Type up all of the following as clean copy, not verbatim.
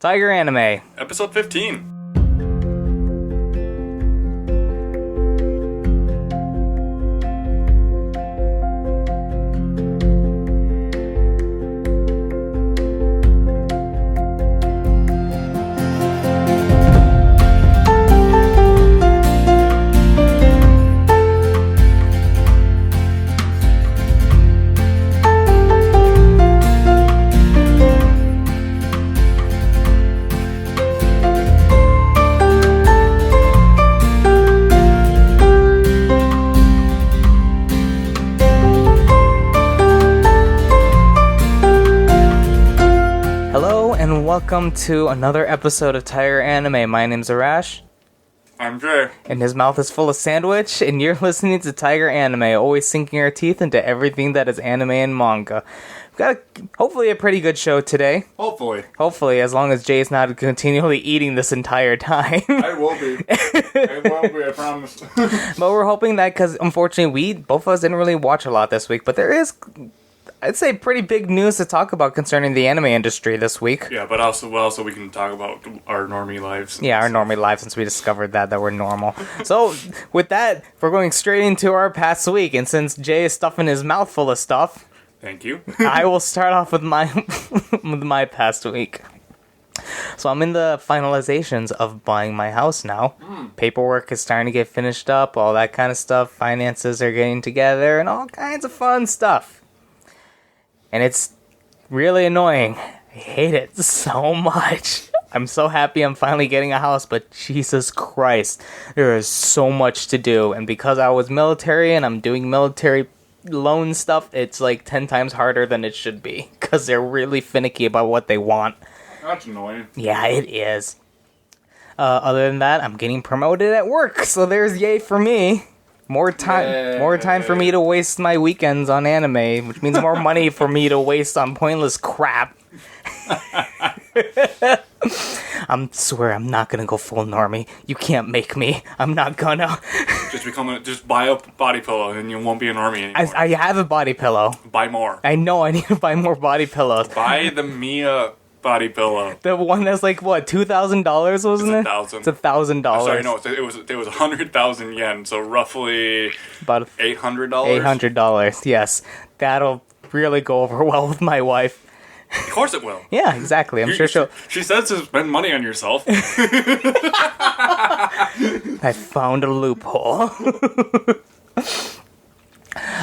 Tiger Anime. Episode 15. Welcome to another episode of Tiger Anime. My name's Arash. I'm Jae. And his mouth is full of sandwich, and you're listening to Tiger Anime, always sinking our teeth into everything that is anime and manga. We've got hopefully a pretty good show today. Hopefully, as long as Jay's not continually eating this entire time. I will be. I promise. But we're hoping that, because unfortunately both of us didn't really watch a lot this week, but there is, I'd say, pretty big news to talk about concerning the anime industry this week. Yeah, but also we can talk about our normie lives. Yeah, our normie lives, since we discovered that we're normal. So, with that, we're going straight into our past week, and since Jay is stuffing his mouth full of stuff... Thank you. I will start off with my past week. So I'm in the finalizations of buying my house now. Paperwork is starting to get finished up, all that kind of stuff. Finances are getting together, and all kinds of fun stuff. And it's really annoying. I hate it so much. I'm so happy I'm finally getting a house, but Jesus Christ, there is so much to do. And because I was military and I'm doing military loan stuff, it's like 10 times harder than it should be. Because they're really finicky about what they want. That's annoying. Yeah, it is. Other than that, I'm getting promoted at work, so there's yay for me. More time for me to waste my weekends on anime, which means more money for me to waste on pointless crap. I swear I'm not gonna go full normie. You can't make me. I'm not gonna. Just buy a body pillow and you won't be a normie anymore. I have a body pillow. Buy more. I know, I need to buy more body pillows. Buy the Mia body pillow. The one that's like, what, $2,000, wasn't it? It's $1,000. Sorry, no, it was 100,000 yen, so roughly about $800. $800, yes. That'll really go over well with my wife. Of course it will. Yeah, exactly. I'm sure she'll... She says to spend money on yourself. I found a loophole.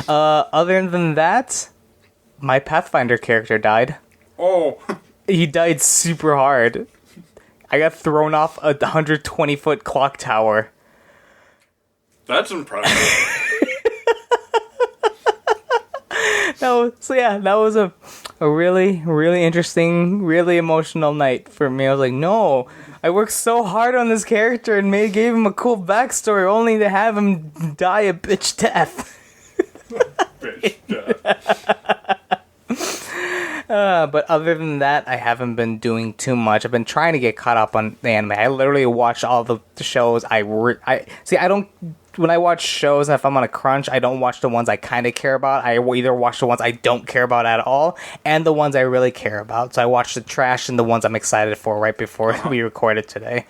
Other than that, my Pathfinder character died. Oh. He died super hard. I got thrown off a 120-foot clock tower. That's impressive. That was a really, really interesting, really emotional night for me. I was like, no, I worked so hard on this character and gave him a cool backstory only to have him die a bitch death. Bitch death. But other than that, I haven't been doing too much. I've been trying to get caught up on the anime. I literally watch all the shows. When I watch shows, if I'm on a crunch, I don't watch the ones I kind of care about. I either watch the ones I don't care about at all, and the ones I really care about. So I watch the trash and the ones I'm excited for right before we recorded today.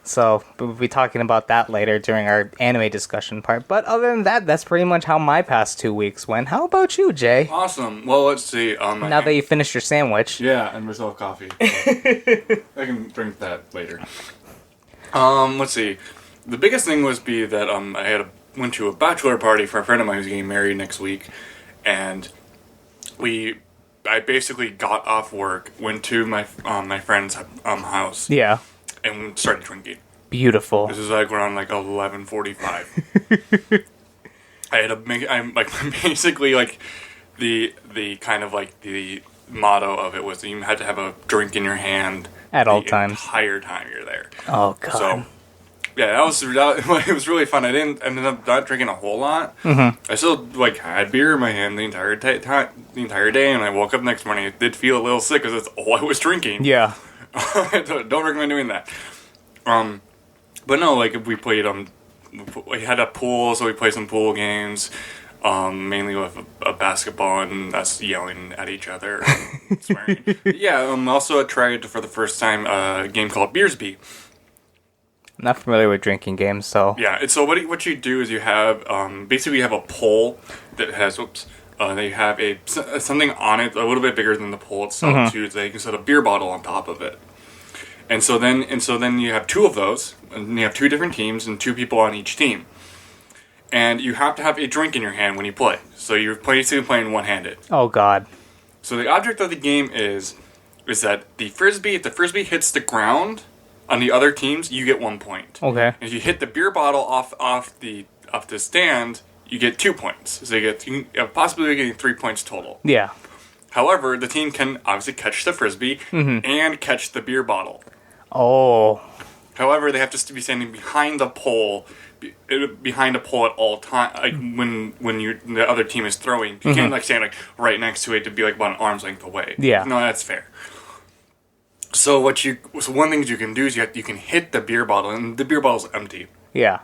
So we'll be talking about that later during our anime discussion part. But other than that, that's pretty much how my past 2 weeks went. How about you, Jay? Awesome. Well, let's see. Now that you finished your sandwich. Yeah, and we still have coffee. So I can drink that later. Let's see. The biggest thing was that I went to a bachelor party for a friend of mine who's getting married next week, and I basically got off work, went to my friend's house. Yeah. And started drinking. Beautiful. This is like around 11:45. I'm basically like the kind of like the motto of it was that you had to have a drink in your hand at all times, the entire time you're there. Oh god. So yeah, it was really fun. I ended up not drinking a whole lot. Mm-hmm. I still had beer in my hand the entire day, and I woke up next morning. It did feel a little sick because that's all I was drinking. Yeah. Don't recommend doing that. But no, we played, we had a pool, so we played some pool games. mainly with a basketball and us yelling at each other and swearing. Yeah, also I tried for the first time a game called Beersby. I'm not familiar with drinking games, so... Yeah, so what you do is you have, basically you have a pole that has, they have something on it a little bit bigger than the pole itself, too, so you can set a beer bottle on top of it. And so then you have two of those, and you have two different teams and two people on each team. And you have to have a drink in your hand when you play. So you're basically playing one-handed. Oh, God. So the object of the game is that if the frisbee hits the ground on the other teams, you get 1 point. Okay. If you hit the beer bottle off the stand, you get 2 points. So you have possibly getting 3 points total. Yeah. However, the team can obviously catch the frisbee and catch the beer bottle. Oh. However, they have to be standing behind the pole at all time. Like when the other team is throwing, you can't stand right next to it to be about an arm's length away. Yeah. No, that's fair. So one thing you can do is you can hit the beer bottle, and the beer bottle's empty. Yeah.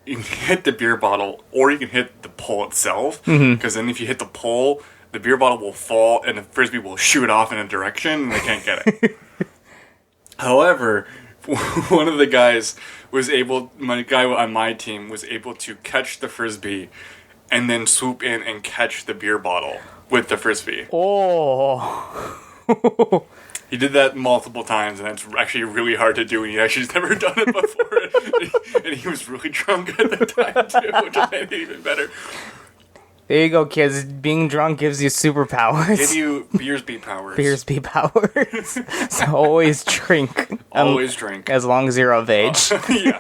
You can hit the beer bottle, or you can hit the pole itself. Because then if you hit the pole, the beer bottle will fall, and the frisbee will shoot off in a direction, and they can't get it. However, one of the guys my guy on my team was able to catch the frisbee and then swoop in and catch the beer bottle with the frisbee. Oh. He did that multiple times, and it's actually really hard to do, and he actually's never done it before. And he was really drunk at the time, too, which made it even better. There you go, kids. Being drunk gives you superpowers. Give you Beersby powers. Beersby powers. So always drink. Always drink. As long as you're of age. Yeah.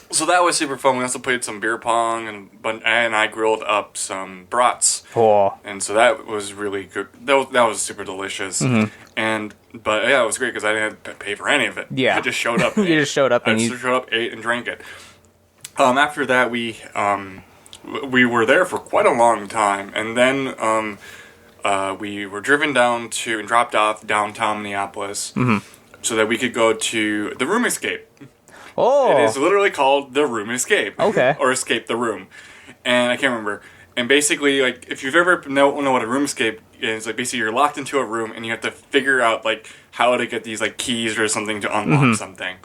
So that was super fun. We also played some beer pong, and I grilled up some brats. Oh. And so that was really good. That was super delicious. But yeah, it was great because I didn't have to pay for any of it. Yeah. I just showed up. You just showed up and showed up, ate, and drank it. After that, we were there for quite a long time, and then we were driven down to and dropped off downtown Minneapolis so that we could go to the Room Escape. Oh. It is literally called the Room Escape. Okay. Or Escape the Room. And I can't remember. And basically, if you've ever know what a room escape is, basically you're locked into a room and you have to figure out, how to get these, keys or something to unlock something.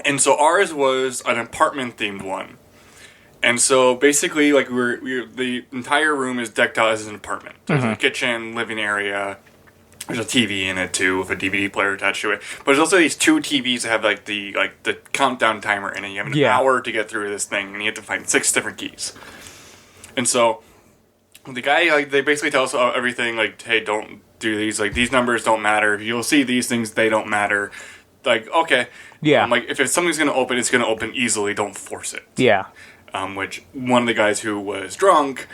And so ours was an apartment-themed one. And so basically, the entire room is decked out as an apartment. There's a kitchen, living area. There's a TV in it too, with a DVD player attached to it. But there's also these two TVs that have the countdown timer in it. You have an hour to get through this thing, and you have to find 6 different keys. And so the guy, they basically tell us everything. Hey, don't do these. These numbers don't matter. If you'll see these things, they don't matter. Okay, yeah. If something's gonna open, it's gonna open easily. Don't force it. Yeah. Which one of the guys who was drunk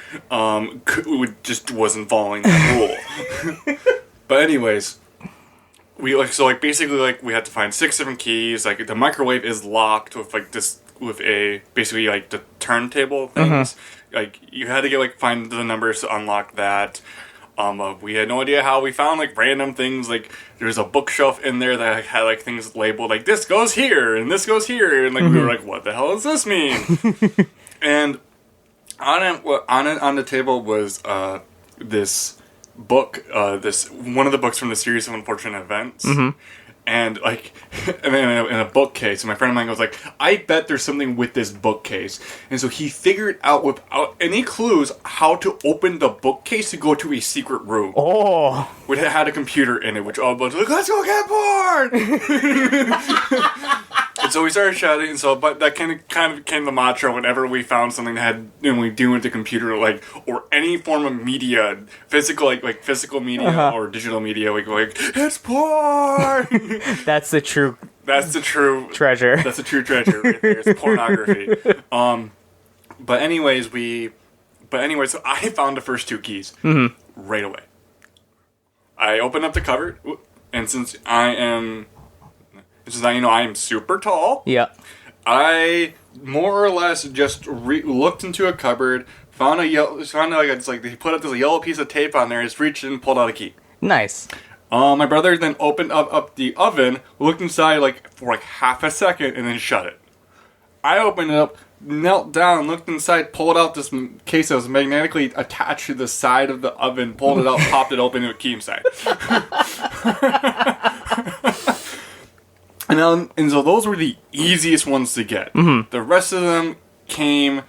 just wasn't following that rule. But anyways, we basically we had to find 6 different keys. The microwave is locked with basically the turntable things. You had to find the numbers to unlock that. We had no idea how we found random things. There's a bookshelf in there that had things labeled this goes here and this goes here, and we were what the hell does this mean? And on the table was this book, one of the books from the series of unfortunate events. And and then in a bookcase, and my friend of mine goes I bet there's something with this bookcase. And so he figured out without any clues how to open the bookcase to go to a secret room. Oh. Which had a computer in it, which all bunch let's go get porn! And so we started shouting, but that kind of became the mantra whenever we found something that had, we do with the computer, or any form of media, physical, physical media or digital media, we go it's porn! That's the true treasure. That's the true treasure right there. It's pornography. But anyways, so I found the first 2 keys right away. I opened up the cupboard, and since I am super tall. Yeah. I more or less just looked into a cupboard, they put up this yellow piece of tape on there, just reached in and pulled out a key. Nice. My brother then opened up the oven, looked inside for half a second, and then shut it. I opened it up, knelt down, looked inside, pulled out this case that was magnetically attached to the side of the oven, pulled it out, popped it open, and a key inside. And so those were the easiest ones to get. Mm-hmm. The rest of them came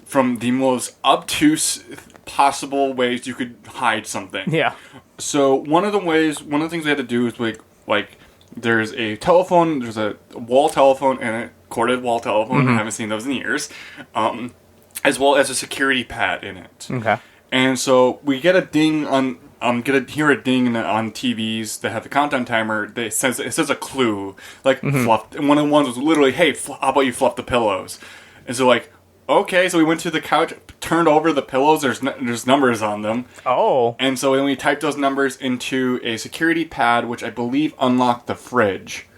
from the most obtuse possible ways you could hide something. Yeah. So one of the things we had to do is like there's a telephone, there's a wall telephone and a corded wall telephone. I haven't seen those in years. As well as a security pad in it. Okay. And so we get a ding on. Hear a ding on TVs that have the countdown timer. It says a clue, like fluff. And one of the ones was literally, "Hey, how about you fluff the pillows?" And so like, okay, so we went to the couch, turned over the pillows. There's numbers on them. Oh. And so then we typed those numbers into a security pad, which I believe unlocked the fridge,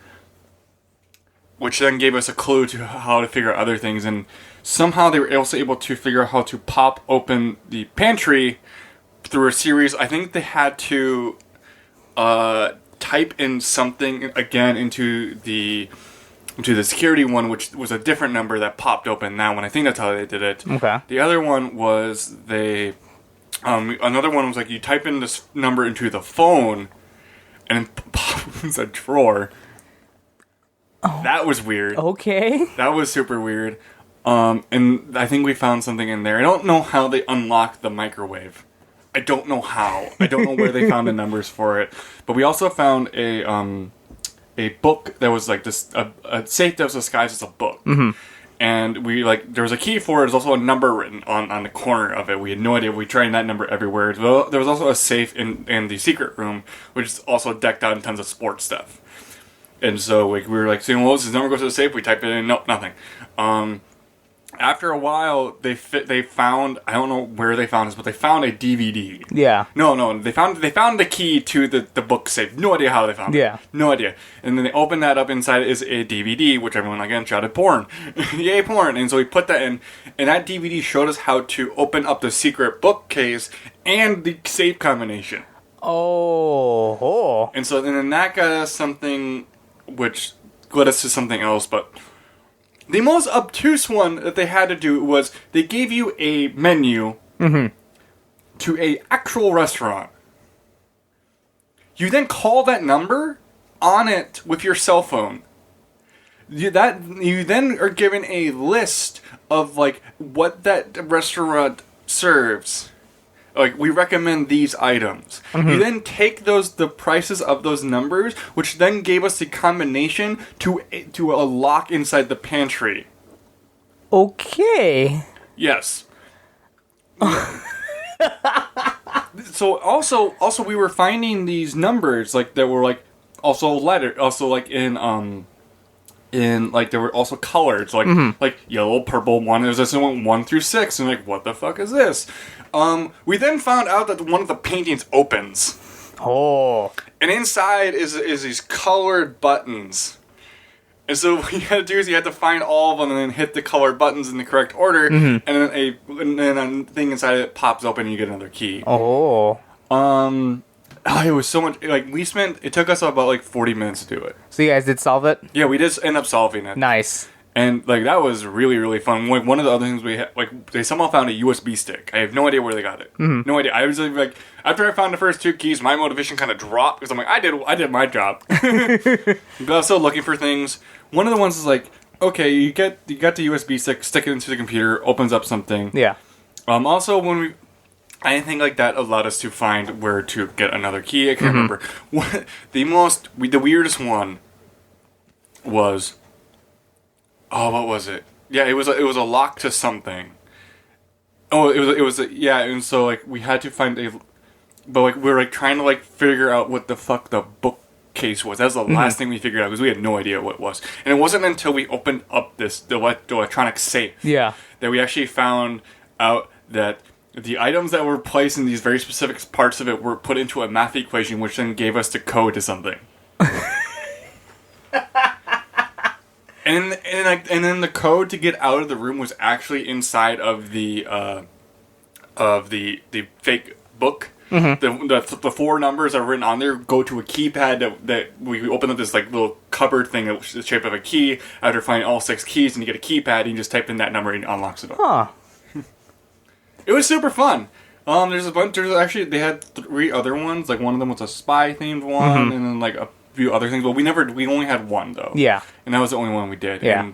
which then gave us a clue to how to figure out other things. And somehow they were also able to figure out how to pop open the pantry through a series. I think they had to type in something again into the security one, which was a different number that popped open that one. I think that's how they did it. Okay. The other one was another one was like you type in this number into the phone and it pops a drawer. Oh. That was weird. Okay. That was super weird. And I think we found something in there. I don't know how they unlocked the microwave. I don't know how. I don't know where they found the numbers for it. But we also found a book that was like this, a safe that was disguised as a book. Mm-hmm. And there was a key for it. There's also a number written on the corner of it. We had no idea. We tried that number everywhere. There was also a safe in the secret room, which is also decked out in tons of sports stuff. And so we were like, saying, well, this number goes to the safe. We type it in. Nope, nothing. After a while, they found, I don't know where they found this, but they found a DVD. Yeah. No, they found the key to the book safe. No idea how they found it. Yeah. No idea. And then they opened that up. Inside is a DVD, which everyone again shouted porn. Yay, porn. And so we put that in, and that DVD showed us how to open up the secret bookcase and the safe combination. Oh. And so and then that got us something, which led us to something else, but the most obtuse one that they had to do was they gave you a menu to a actual restaurant. You then call that number on it with your cell phone. You then are given a list of like what that restaurant serves. Like, we recommend these items. Mm-hmm. You then take the prices of those numbers, which then gave us the combination to a lock inside the pantry. Okay. Yes. So also we were finding these numbers like that were like also letter also like in like there were also colored, so like yellow, purple, one. There's this one 1 through 6, and like what the fuck is this? We then found out that one of the paintings opens. Oh. And inside is these colored buttons. And so what you had to do is you had to find all of them and then hit the colored buttons in the correct order, and then a thing inside it pops open and you get another key. Oh. It was so much, like, it took us about, like, 40 minutes to do it. So you guys did solve it? Yeah, we did end up solving it. Nice. And, like, that was really, really fun. Like, one of the other things we had, like, they somehow found a USB stick. I have no idea where they got it. Mm-hmm. No idea. I was, like, after I found the first 2 keys, my motivation kind of dropped, because I'm like, I did my job. But I was still looking for things. One of the ones is, like, okay, you got the USB stick, stick it into the computer, opens up something. Yeah. Also, anything like that allowed us to find where to get another key. I can't remember. The weirdest one was, what was it? Yeah, it was a lock to something. Oh, it was and so like we had to find but like we were like trying to like figure out what the fuck the bookcase was. That was the last thing we figured out because we had no idea what it was. And it wasn't until we opened up the electronic safe that we actually found out that the items that were placed in these very specific parts of it were put into a math equation, which then gave us the code to something. and then the code to get out of the room was actually inside of the fake book. Mm-hmm. The 4 numbers that are written on there go to a keypad that we open up this like little cupboard thing that was the shape of a key. After finding all 6 keys, and you get a keypad, and you just type in that number and it unlocks the door. Huh. It was super fun. There's a bunch. There's actually they had 3 other ones. Like one of them was a spy themed one, and then like a few other things. But we only had one though. Yeah. And that was the only one we did. Yeah.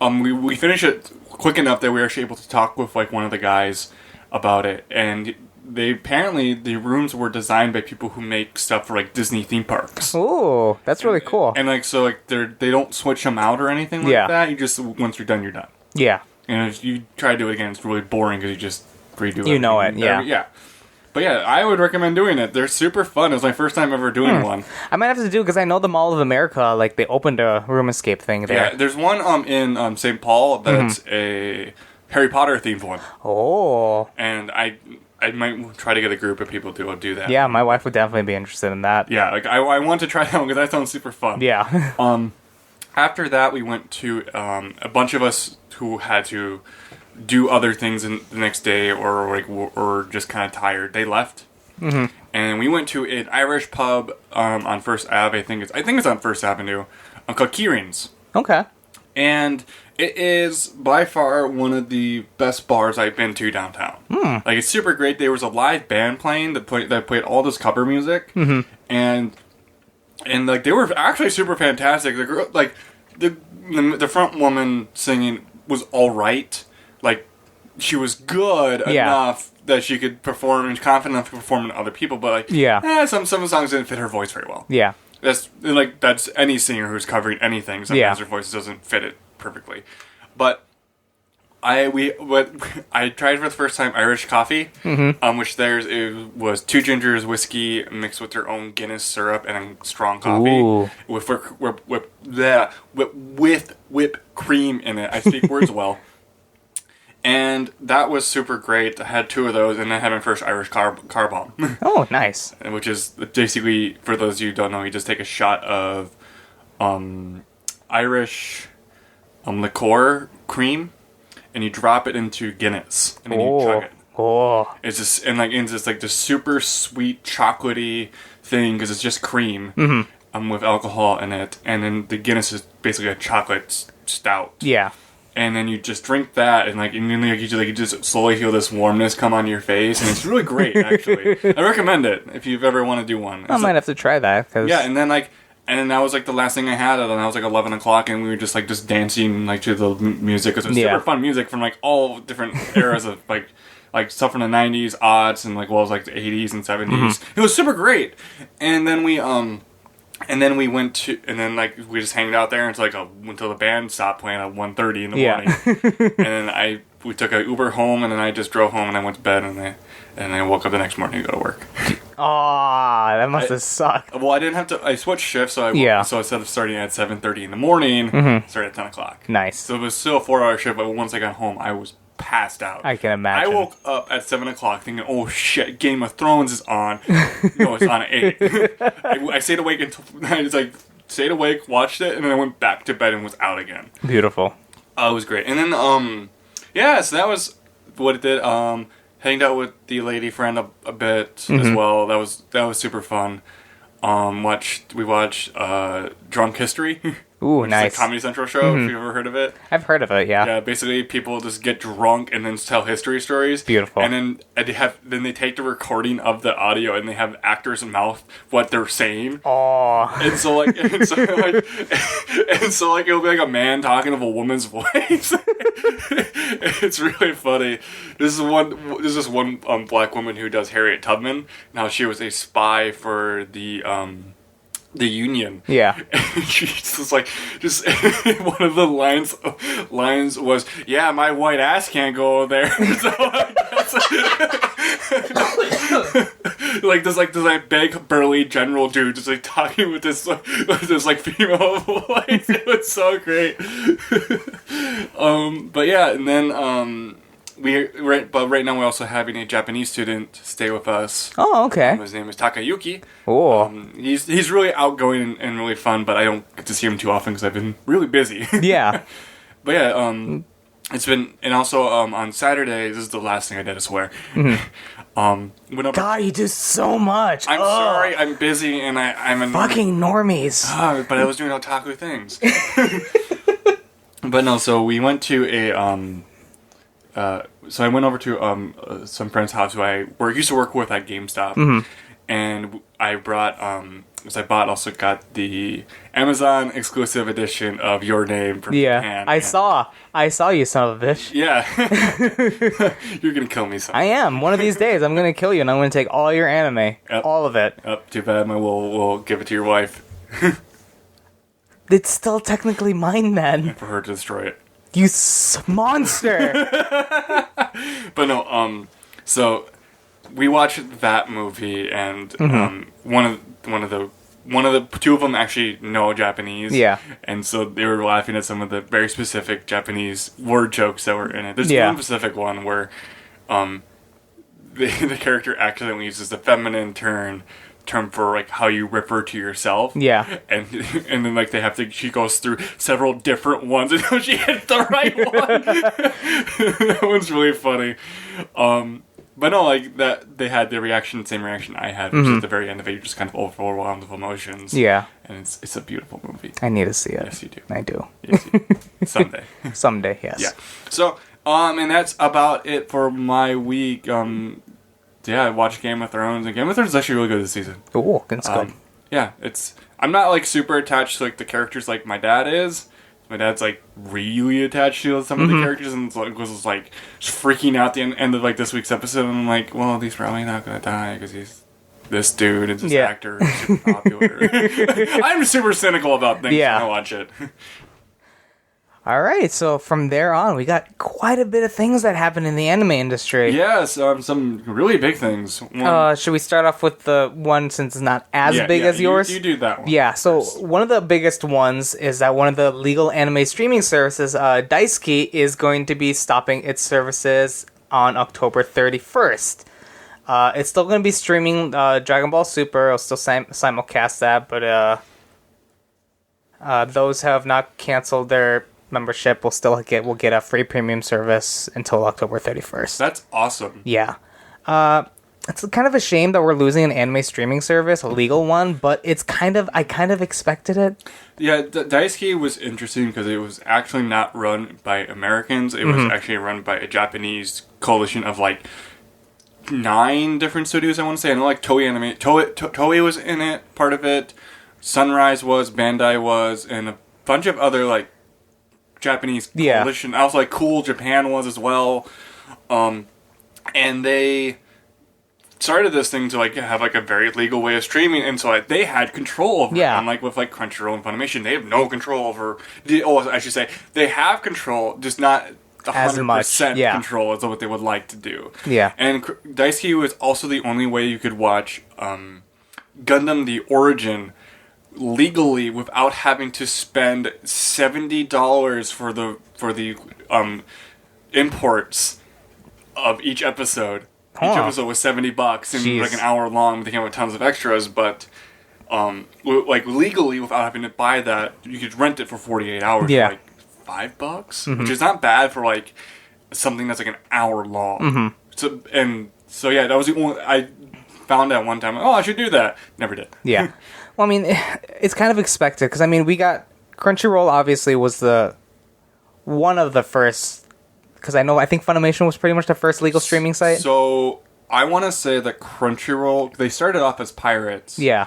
And we finished it quick enough that we were actually able to talk with like one of the guys about it, and apparently the rooms were designed by people who make stuff for like Disney theme parks. Ooh, that's really cool. And like so like they don't switch them out or anything like that. You just once you're done, you're done. Yeah. And if you try to do it again, it's really boring because you just redo it. You know it, yeah. Yeah. But yeah, I would recommend doing it. They're super fun. It was my first time ever doing one. I might have to do because I know the Mall of America, like they opened a room escape thing there. Yeah, there's one in St. Paul that's a Harry Potter themed one. Oh. And I might try to get a group of people to do that. Yeah, my wife would definitely be interested in that. Yeah, like I want to try that one because that sounds super fun. Yeah. After that, we went to a bunch of us who had to do other things the next day or just kind of tired. They left, and we went to an Irish pub on First Ave. I think it's on First Avenue, called Kieran's. Okay. And it is by far one of the best bars I've been to downtown. Like it's super great. There was a live band playing that played all this cover music, and like they were actually super fantastic. The girl, like the front woman singing was all right. Like she was good enough that she could perform and confident enough to perform in other people, but like some songs didn't fit her voice very well. Yeah. That's any singer who's covering anything. Sometimes their voice doesn't fit it perfectly. But I tried for the first time Irish coffee, which it was 2 gingers, whiskey mixed with their own Guinness syrup and strong coffee with whipped cream in it. I speak words well. And that was super great. I had 2 of those, and I had my first Irish car bomb. Oh, nice. Which is basically, for those of you who don't know, you just take a shot of Irish liqueur cream, and you drop it into Guinness, and then you chug it. Oh. It's just like this super sweet chocolatey thing because it's just cream with alcohol in it, and then the Guinness is basically a chocolate stout. Yeah. And then you just drink that, and then you just slowly feel this warmness come on your face, and it's really great. Actually, I recommend it if you ever want to do one. I might have to try that. Yeah, and then that was the last thing I had, and I was 11 o'clock, and we were just dancing to the music. It was super fun music from all different eras of stuff from the 90s, aughts, and the 80s and 70s. It was super great. And then we we just hanged out there until the band stopped playing at 1:30 in the morning. And then we took an Uber home, and then I just drove home, and I went to bed, and then I woke up the next morning to go to work. Aw, that must have sucked. Well, I didn't have to. I switched shifts, so instead of starting at 7:30 in the morning, I started at 10 o'clock. Nice. So it was still a 4-hour shift, but once I got home, I was passed out. I can imagine. I woke up at 7 o'clock thinking, oh shit, Game of Thrones is on. No, it's on at 8. I stayed awake until stayed awake, watched it, and then I went back to bed and was out again. Beautiful. It was great. And then so that was what it did. Hanged out with the lady friend a bit as well. That was super fun. We watched Drunk History. Ooh, nice. It's a Comedy Central show, if you've ever heard of it. I've heard of it, yeah. Yeah, basically people just get drunk and then tell history stories. Beautiful. And then they take the recording of the audio and they have actors mouth what they're saying. Aww. And so it'll be a man talking of a woman's voice. It's really funny. There's this one black woman who does Harriet Tubman. Now she was a spy for the Union. Yeah. And she's just one of the lines was, yeah, my white ass can't go there. So this big burly general dude just talking with this female voice. It was so great. But yeah, and then right now we're also having a Japanese student stay with us. Oh, okay. His name is Takayuki. Oh. He's really outgoing and really fun, but I don't get to see him too often because I've been really busy. Yeah. But yeah, it's been, and also on Saturday, this is the last thing I did, I swear. Went over. God, you do so much. I'm sorry, I'm busy, and I'm a fucking normies. But I was doing otaku things. But no, so we went to so I went over to some friend's house who I used to work with at GameStop, and I brought also got the Amazon exclusive edition of Your Name from Japan. I saw you, son of a bitch. Yeah, you're gonna kill me. I am. One of these days, I'm gonna kill you, and I'm gonna take all your anime, all of it. Too bad. We'll give it to your wife. It's still technically mine then. For her to destroy it. You monster! But no, so we watched that movie, and one of the two of them actually know Japanese. Yeah. And so they were laughing at some of the very specific Japanese word jokes that were in it. There's one specific one where the character accidentally uses the feminine term for like how you refer to yourself. Yeah. And then like she goes through several different ones until she hits the right one. That one's really funny. But no, like that they had the same reaction I had, which is at the very end of it, you're just kind of overwhelmed with emotions. Yeah. And it's a beautiful movie. I need to see it. Yes, you do. I do. Yes, you do. Someday. Someday, yes. Yeah. So, and that's about it for my week. I watched Game of Thrones, and Game of Thrones is actually really good this season. Ooh, that's good. Yeah, I'm not like super attached to like the characters like my dad is. My dad's like really attached to some of the characters, and was like just freaking out the end of like this week's episode. And I'm like, well, he's probably not gonna die because he's this dude and this actor is super popular. I'm super cynical about things when I watch it. All right, so from there on, we got quite a bit of things that happen in the anime industry. Yes, some really big things. Should we start off with the one since it's not as big as yours? You do that one. Yeah, so one of the biggest ones is that one of the legal anime streaming services, Daisuke, is going to be stopping its services on October 31st. It's still going to be streaming Dragon Ball Super. It'll still simulcast that, but those who have not canceled their membership will get a free premium service until October 31st. That's awesome. Yeah. It's kind of a shame that we're losing an anime streaming service, a legal one, but I kind of expected it. Yeah, Daisuke was interesting because it was actually not run by Americans. It was actually run by a Japanese coalition of like 9 different studios, I want to say. I know like Toei was in it, part of it. Sunrise was, Bandai was, and a bunch of other like Japanese coalition. I was like, cool, Japan was as well. And they started this thing to like have like a very legal way of streaming, and so like, they had control over it. Unlike with like Crunchyroll and Funimation, they have no control over. I should say they have control, just not 100% control as what they would like to do. Yeah. And Daisuke was also the only way you could watch Gundam: The Origin legally without having to spend $70 for the imports of each episode. Each episode was $70 and like an hour long. They came with tons of extras, but like legally without having to buy that, you could rent it for 48 hours for like $5, which is not bad for like something that's like an hour long. So that was the only I found out one time. Oh, I should do that. Never did. Yeah. Well, I mean, it's kind of expected because I mean, we got Crunchyroll. Obviously, was one of the first. Because I think Funimation was pretty much the first legal streaming site. So I want to say that Crunchyroll, they started off as pirates. Yeah.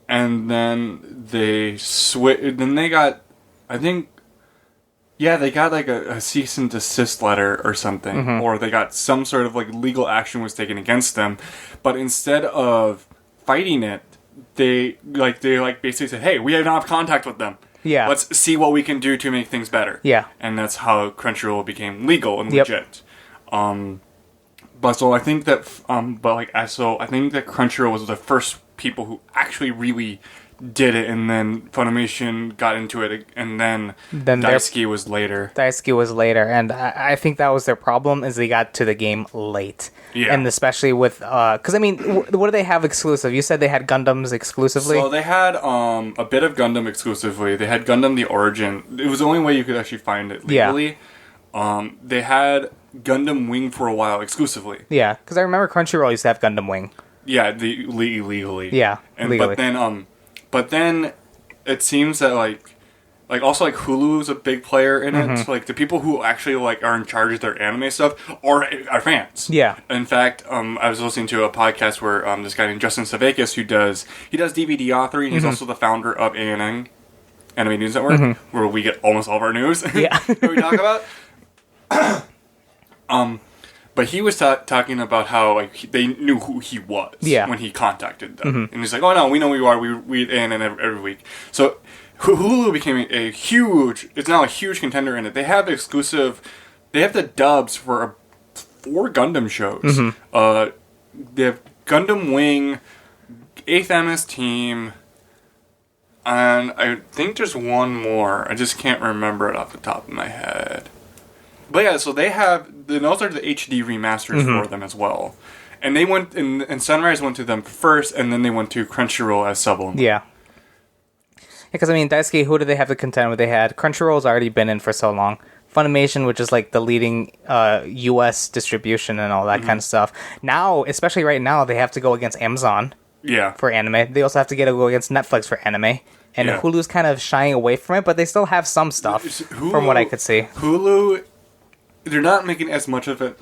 And then they switched. Then they got, I think. Yeah, they got like a cease and desist letter or something, or they got some sort of like legal action was taken against them. But instead of fighting it, they basically said, "Hey, we have not contact with them. Yeah, let's see what we can do to make things better." Yeah, and that's how Crunchyroll became legal and legit. But so I think that, I think that Crunchyroll was the first people who actually really did it, and then Funimation got into it, and then Daisuke was later. Daisuke was later, and I think that was their problem, is they got to the game late. Yeah. And especially with, because I mean, what do they have exclusive? You said they had Gundams exclusively? So they had a bit of Gundam exclusively. They had Gundam: The Origin. It was the only way you could actually find it legally. They had Gundam Wing for a while exclusively. Yeah, because I remember Crunchyroll used to have Gundam Wing. Yeah, legally. Yeah, legally. But then it seems that also Hulu is a big player in it. So the people who actually are in charge of their anime stuff are fans. Yeah. In fact, I was listening to a podcast where this guy named Justin Savakis he does DVD authoring. He's also the founder of ANN, Anime News Network, where we get almost all of our news. Yeah. that we talk about. But he was talking about how they knew who he was when he contacted them, and he's like, "Oh no, we know who you are. We read ANN every week." So Hulu became it's now a huge contender in it. They have they have the dubs for 4 Gundam shows. They have Gundam Wing, 8th MS Team, and I think there's one more. I just can't remember it off the top of my head. But yeah, so those are the HD remasters for them as well. And they went, and Sunrise went to them first, and then they went to Crunchyroll as sub-only. Yeah. Because, Daisuke, who did they have to contend with? They had Crunchyroll's already been in for so long. Funimation, which is the leading US distribution and all that kind of stuff. Now, especially right now, they have to go against Amazon for anime. They also have to go against Netflix for anime. And Hulu's kind of shying away from it, but they still have some stuff, from what I could see. Hulu, they're not making as much of it...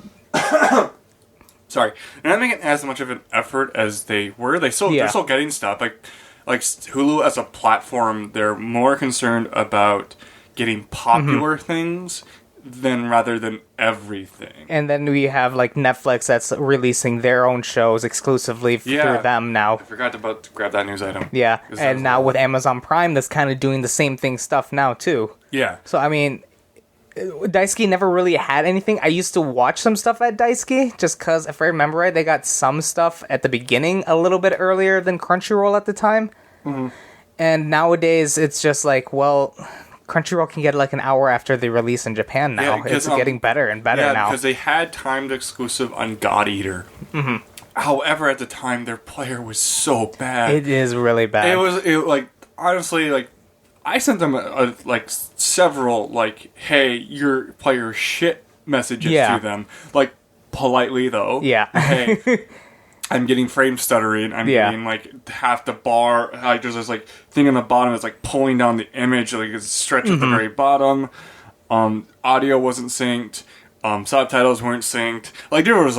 Sorry. They're not making as much of an effort as they were. They're still getting stuff. Like Hulu as a platform, they're more concerned about getting popular things rather than everything. And then we have Netflix that's releasing their own shows exclusively through them now. I forgot to grab that news item. Yeah, and now with Amazon Prime, that's kind of doing the same thing stuff now too. Yeah. So Daisuke never really had anything. I used to watch some stuff at Daisuke, just because, if I remember right, they got some stuff at the beginning a little bit earlier than Crunchyroll at the time. And nowadays, it's just Crunchyroll can get an hour after the release in Japan now. Yeah, it's getting better and better now. Yeah, because they had timed exclusive on God Eater. However, at the time, their player was so bad. It is really bad. Honestly, I sent them several hey, your player shit messages to them. Politely though. Yeah. Hey, I'm getting frame stuttering. I'm getting half the bar. There's this thing on the bottom that's pulling down the image. It's stretched at the very bottom. Audio wasn't synced. Subtitles weren't synced. There was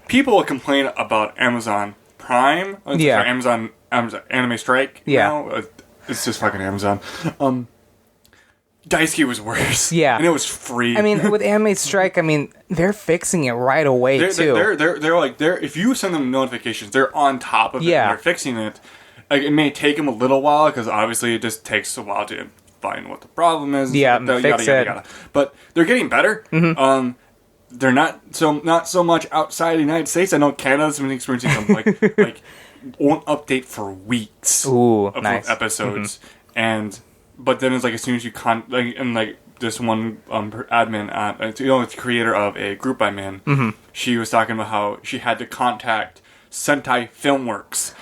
people would complain about Amazon Prime. Amazon Anime Strike. Yeah. Now. It's just fucking Amazon. Daisuke was worse. Yeah. And it was free. With Anime Strike, they're fixing it right away, too. They're if you send them notifications, they're on top of it. And they're fixing it. It may take them a little while, because obviously it just takes a while to find what the problem is. Yeah, fix it. But they're getting better. They're not so much outside the United States. I know Canada's been experiencing some, won't update for weeks of episodes. But then it's as soon as you this one admin it's the creator of a Group by Man, she was talking about how she had to contact Sentai Filmworks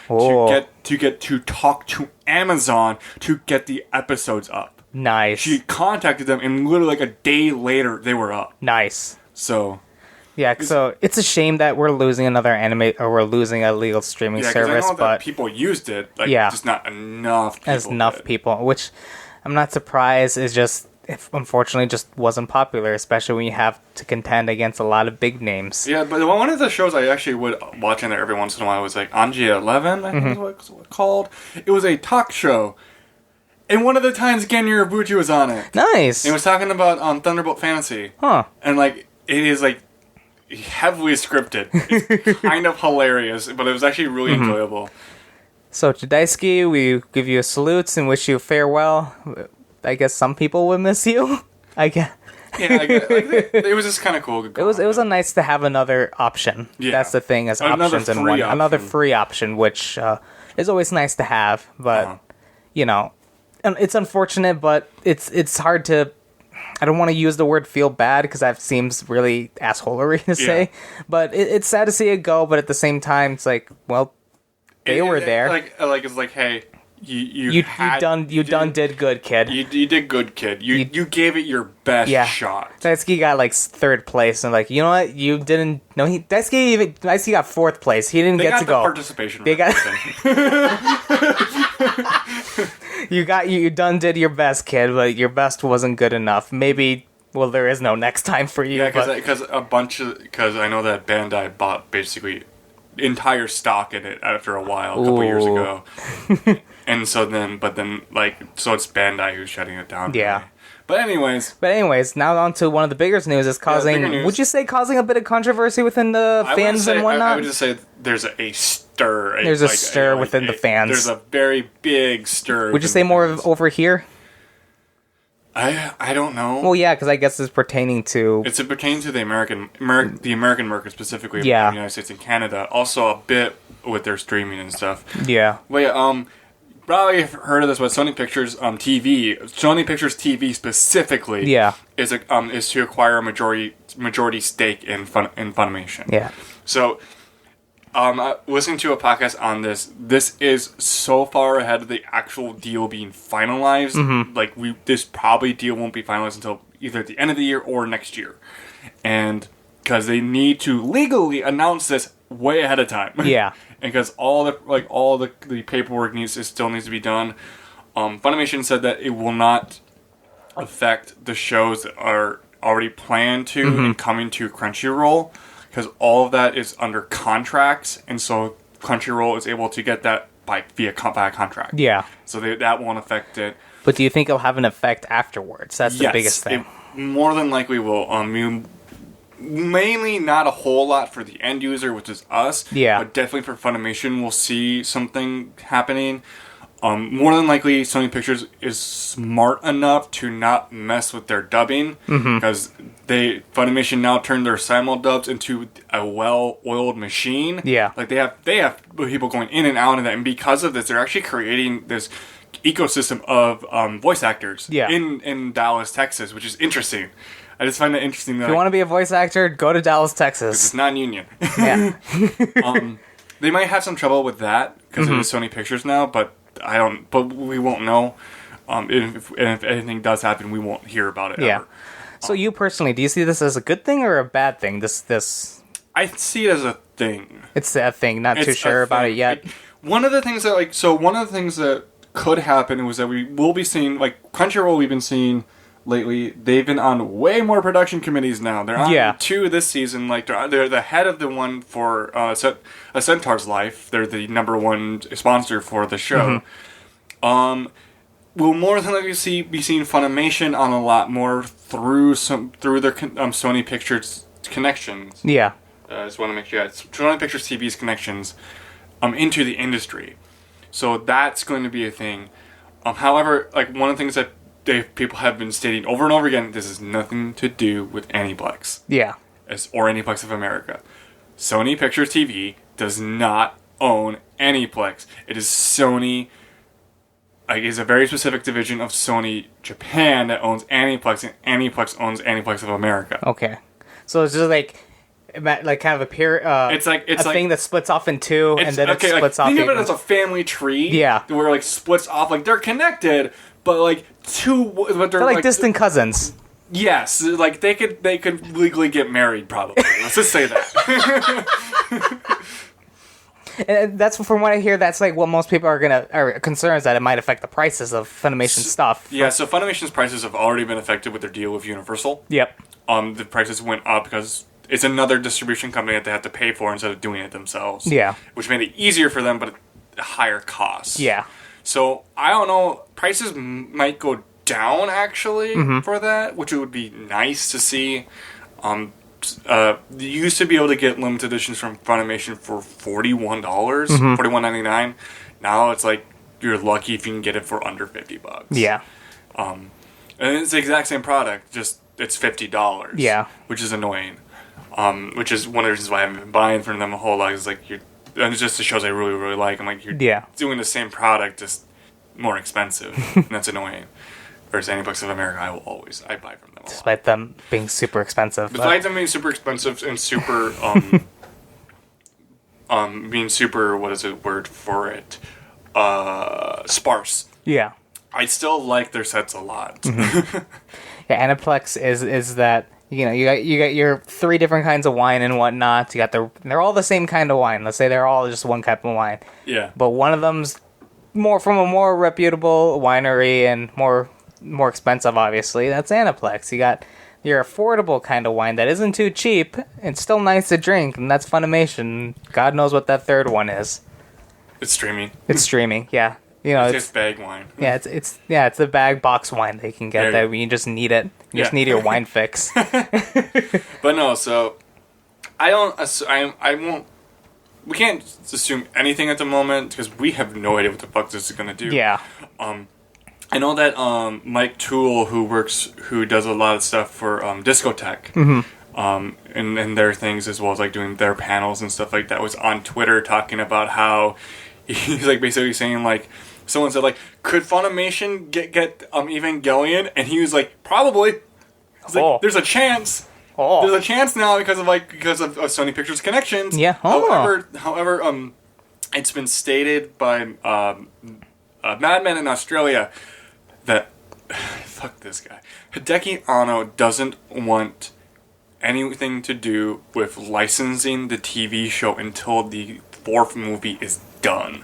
to talk to Amazon to get the episodes up. Nice. She contacted them, and literally a day later they were up. Nice. So yeah, so it's a shame that we're losing another anime, or we're losing a legal streaming service. I know but that people used it, just not enough people. Which I'm not surprised. Is just unfortunately just wasn't popular, especially when you have to contend against a lot of big names. Yeah, but one of the shows I actually would watch in there every once in a while was Anji 11, I think is what it's called. It was a talk show. And one of the times Genya Ibuchi was on it. Nice. It was talking about Thunderbolt Fantasy. Huh. And it is heavily scripted. It's kind of hilarious, but it was actually really enjoyable. So to Daisuke, we give you a salute and wish you farewell. I guess some people will miss you. I guess. Yeah, it was just kind of cool. It was a nice to have another option. Yeah. That's the thing, as options in one. Another free option, which is always nice to have. But it's unfortunate, but it's hard to. I don't want to use the word feel bad, because that seems really assholery to say. But it's sad to see it go, but at the same time, it's they were there. It's hey, You done did good, kid. You did good, kid. You gave it your best shot. Daisuke got like third place, and like, you know what? You didn't. No, Daisuke got fourth place. He didn't get to go. Participation. They got. You done did your best, kid, but your best wasn't good enough. Maybe. Well, there is no next time for you. Yeah, because I know that Bandai bought basically entire stock in it after a while, a couple years ago. And so then it's Bandai who's shutting it down. Yeah. But anyways, now on to one of the biggest news is causing, would you say causing a bit of controversy within the fans and whatnot? I would just say there's a stir. There's a stir within the fans. There's a very big stir. Would you say more of over here? I don't know. Well, yeah, because I guess it's pertaining to... It's pertaining to the American market specifically. Yeah. In the United States and Canada. Also a bit with their streaming and stuff. Yeah. But yeah, probably have heard of this, but Sony Pictures Sony Pictures TV specifically is to acquire a majority stake in Funimation. Yeah. So... listening to a podcast on this is so far ahead of the actual deal being finalized. Mm-hmm. Like this probably deal won't be finalized until either at the end of the year or next year, and because they need to legally announce this way ahead of time. Yeah, and because all the paperwork still needs to be done. Funimation said that it will not affect the shows that are already planned to and coming to Crunchyroll. Because all of that is under contracts, and so Crunchyroll is able to get that via contract. Yeah. So that won't affect it. But do you think it'll have an effect afterwards? That's the biggest thing. It more than likely will. Mainly not a whole lot for the end user, which is us. Yeah. But definitely for Funimation, we'll see something happening. More than likely, Sony Pictures is smart enough to not mess with their dubbing because Funimation now turned their simul-dubs into a well-oiled machine. Yeah, like they have people going in and out of that, and because of this, they're actually creating this ecosystem of voice actors. In Dallas, Texas, which is interesting. I just find that interesting. If you want to be a voice actor, go to Dallas, Texas. It's non-union. Yeah. They might have some trouble with that because it is Sony Pictures now, but we won't know. If anything does happen, we won't hear about it ever. So you personally, do you see this as a good thing or a bad thing? This I see it as a thing. It's a thing. Not too sure about it yet. One of the things that could happen was that we will be seeing, like Crunchyroll we've been seeing lately, they've been on way more production committees now. They're on 2 this season. Like they're the head of the one for A Centaur's Life. They're the #1 sponsor for the show. We'll more than likely be seeing Funimation on a lot more through their Sony Pictures connections. Yeah. I just want to make sure it's Sony Pictures TV's connections into the industry. So that's going to be a thing. However, like one of the things that people have been stating over and over again, this has nothing to do with Aniplex. Yeah. Or Aniplex of America. Sony Pictures TV does not own Aniplex. It is Sony. It's a very specific division of Sony Japan that owns Aniplex, and Aniplex owns Aniplex of America. Okay. So it's just like kind of it's like a thing that splits off in 2, and then it splits off. Think of it as a family tree. Yeah. Where like splits off, like they're connected, but like they're like distant cousins. Yes, like they could legally get married probably. Let's just say that. And that's from what I hear. That's like what most people are concerned that it might affect the prices of Funimation stuff. Yeah, so Funimation's prices have already been affected with their deal with Universal. Yep. The prices went up because it's another distribution company that they have to pay for instead of doing it themselves. Yeah. Which made it easier for them, but at higher costs. Yeah. So I don't know. Prices might go down actually for that, which would be nice to see. You used to be able to get limited editions from Funimation for $41, $41.99. Now it's like you're lucky if you can get it for under $50. Yeah. And it's the exact same product, just it's $50. Yeah. Which is annoying. Which is one of the reasons why I haven't been buying from them a whole lot. Is like and it's just the shows I really, really like. I'm like, you're doing the same product, just more expensive. And that's annoying. Versus Aniplex of America, I buy from them a lot. Despite them being super expensive. Despite them being super expensive and super, being super, what is the word for it? sparse. Yeah. I still like their sets a lot. Yeah, Aniplex is that, you know, you got your 3 different kinds of wine and whatnot. You got they're all the same kind of wine. Let's say they're all just one type of wine. Yeah. But one of them's more from a more reputable winery and more expensive, obviously. That's Aniplex. You got your affordable kind of wine that isn't too cheap and still nice to drink, and that's Funimation. God knows what that third one is. It's streaming. It's streaming, yeah. You know, It's just bag wine. yeah, it's the bag box wine they can get that when you just need it. You just need your wine fix. But no, so I won't. We can't assume anything at the moment because we have no idea what the fuck this is gonna do. Yeah. I know that Mike Toole, who does a lot of stuff for Discotech, and their things as well as like doing their panels and stuff like that, was on Twitter talking about how he's like basically saying like, someone said like, could Funimation get Evangelion? And he was like, probably. He's like, there's a chance. There's a chance now because of Sony Pictures connections. Yeah. However, it's been stated by Madman in Australia that fuck this guy. Hideki Anno doesn't want anything to do with licensing the TV show until the 4th movie is done.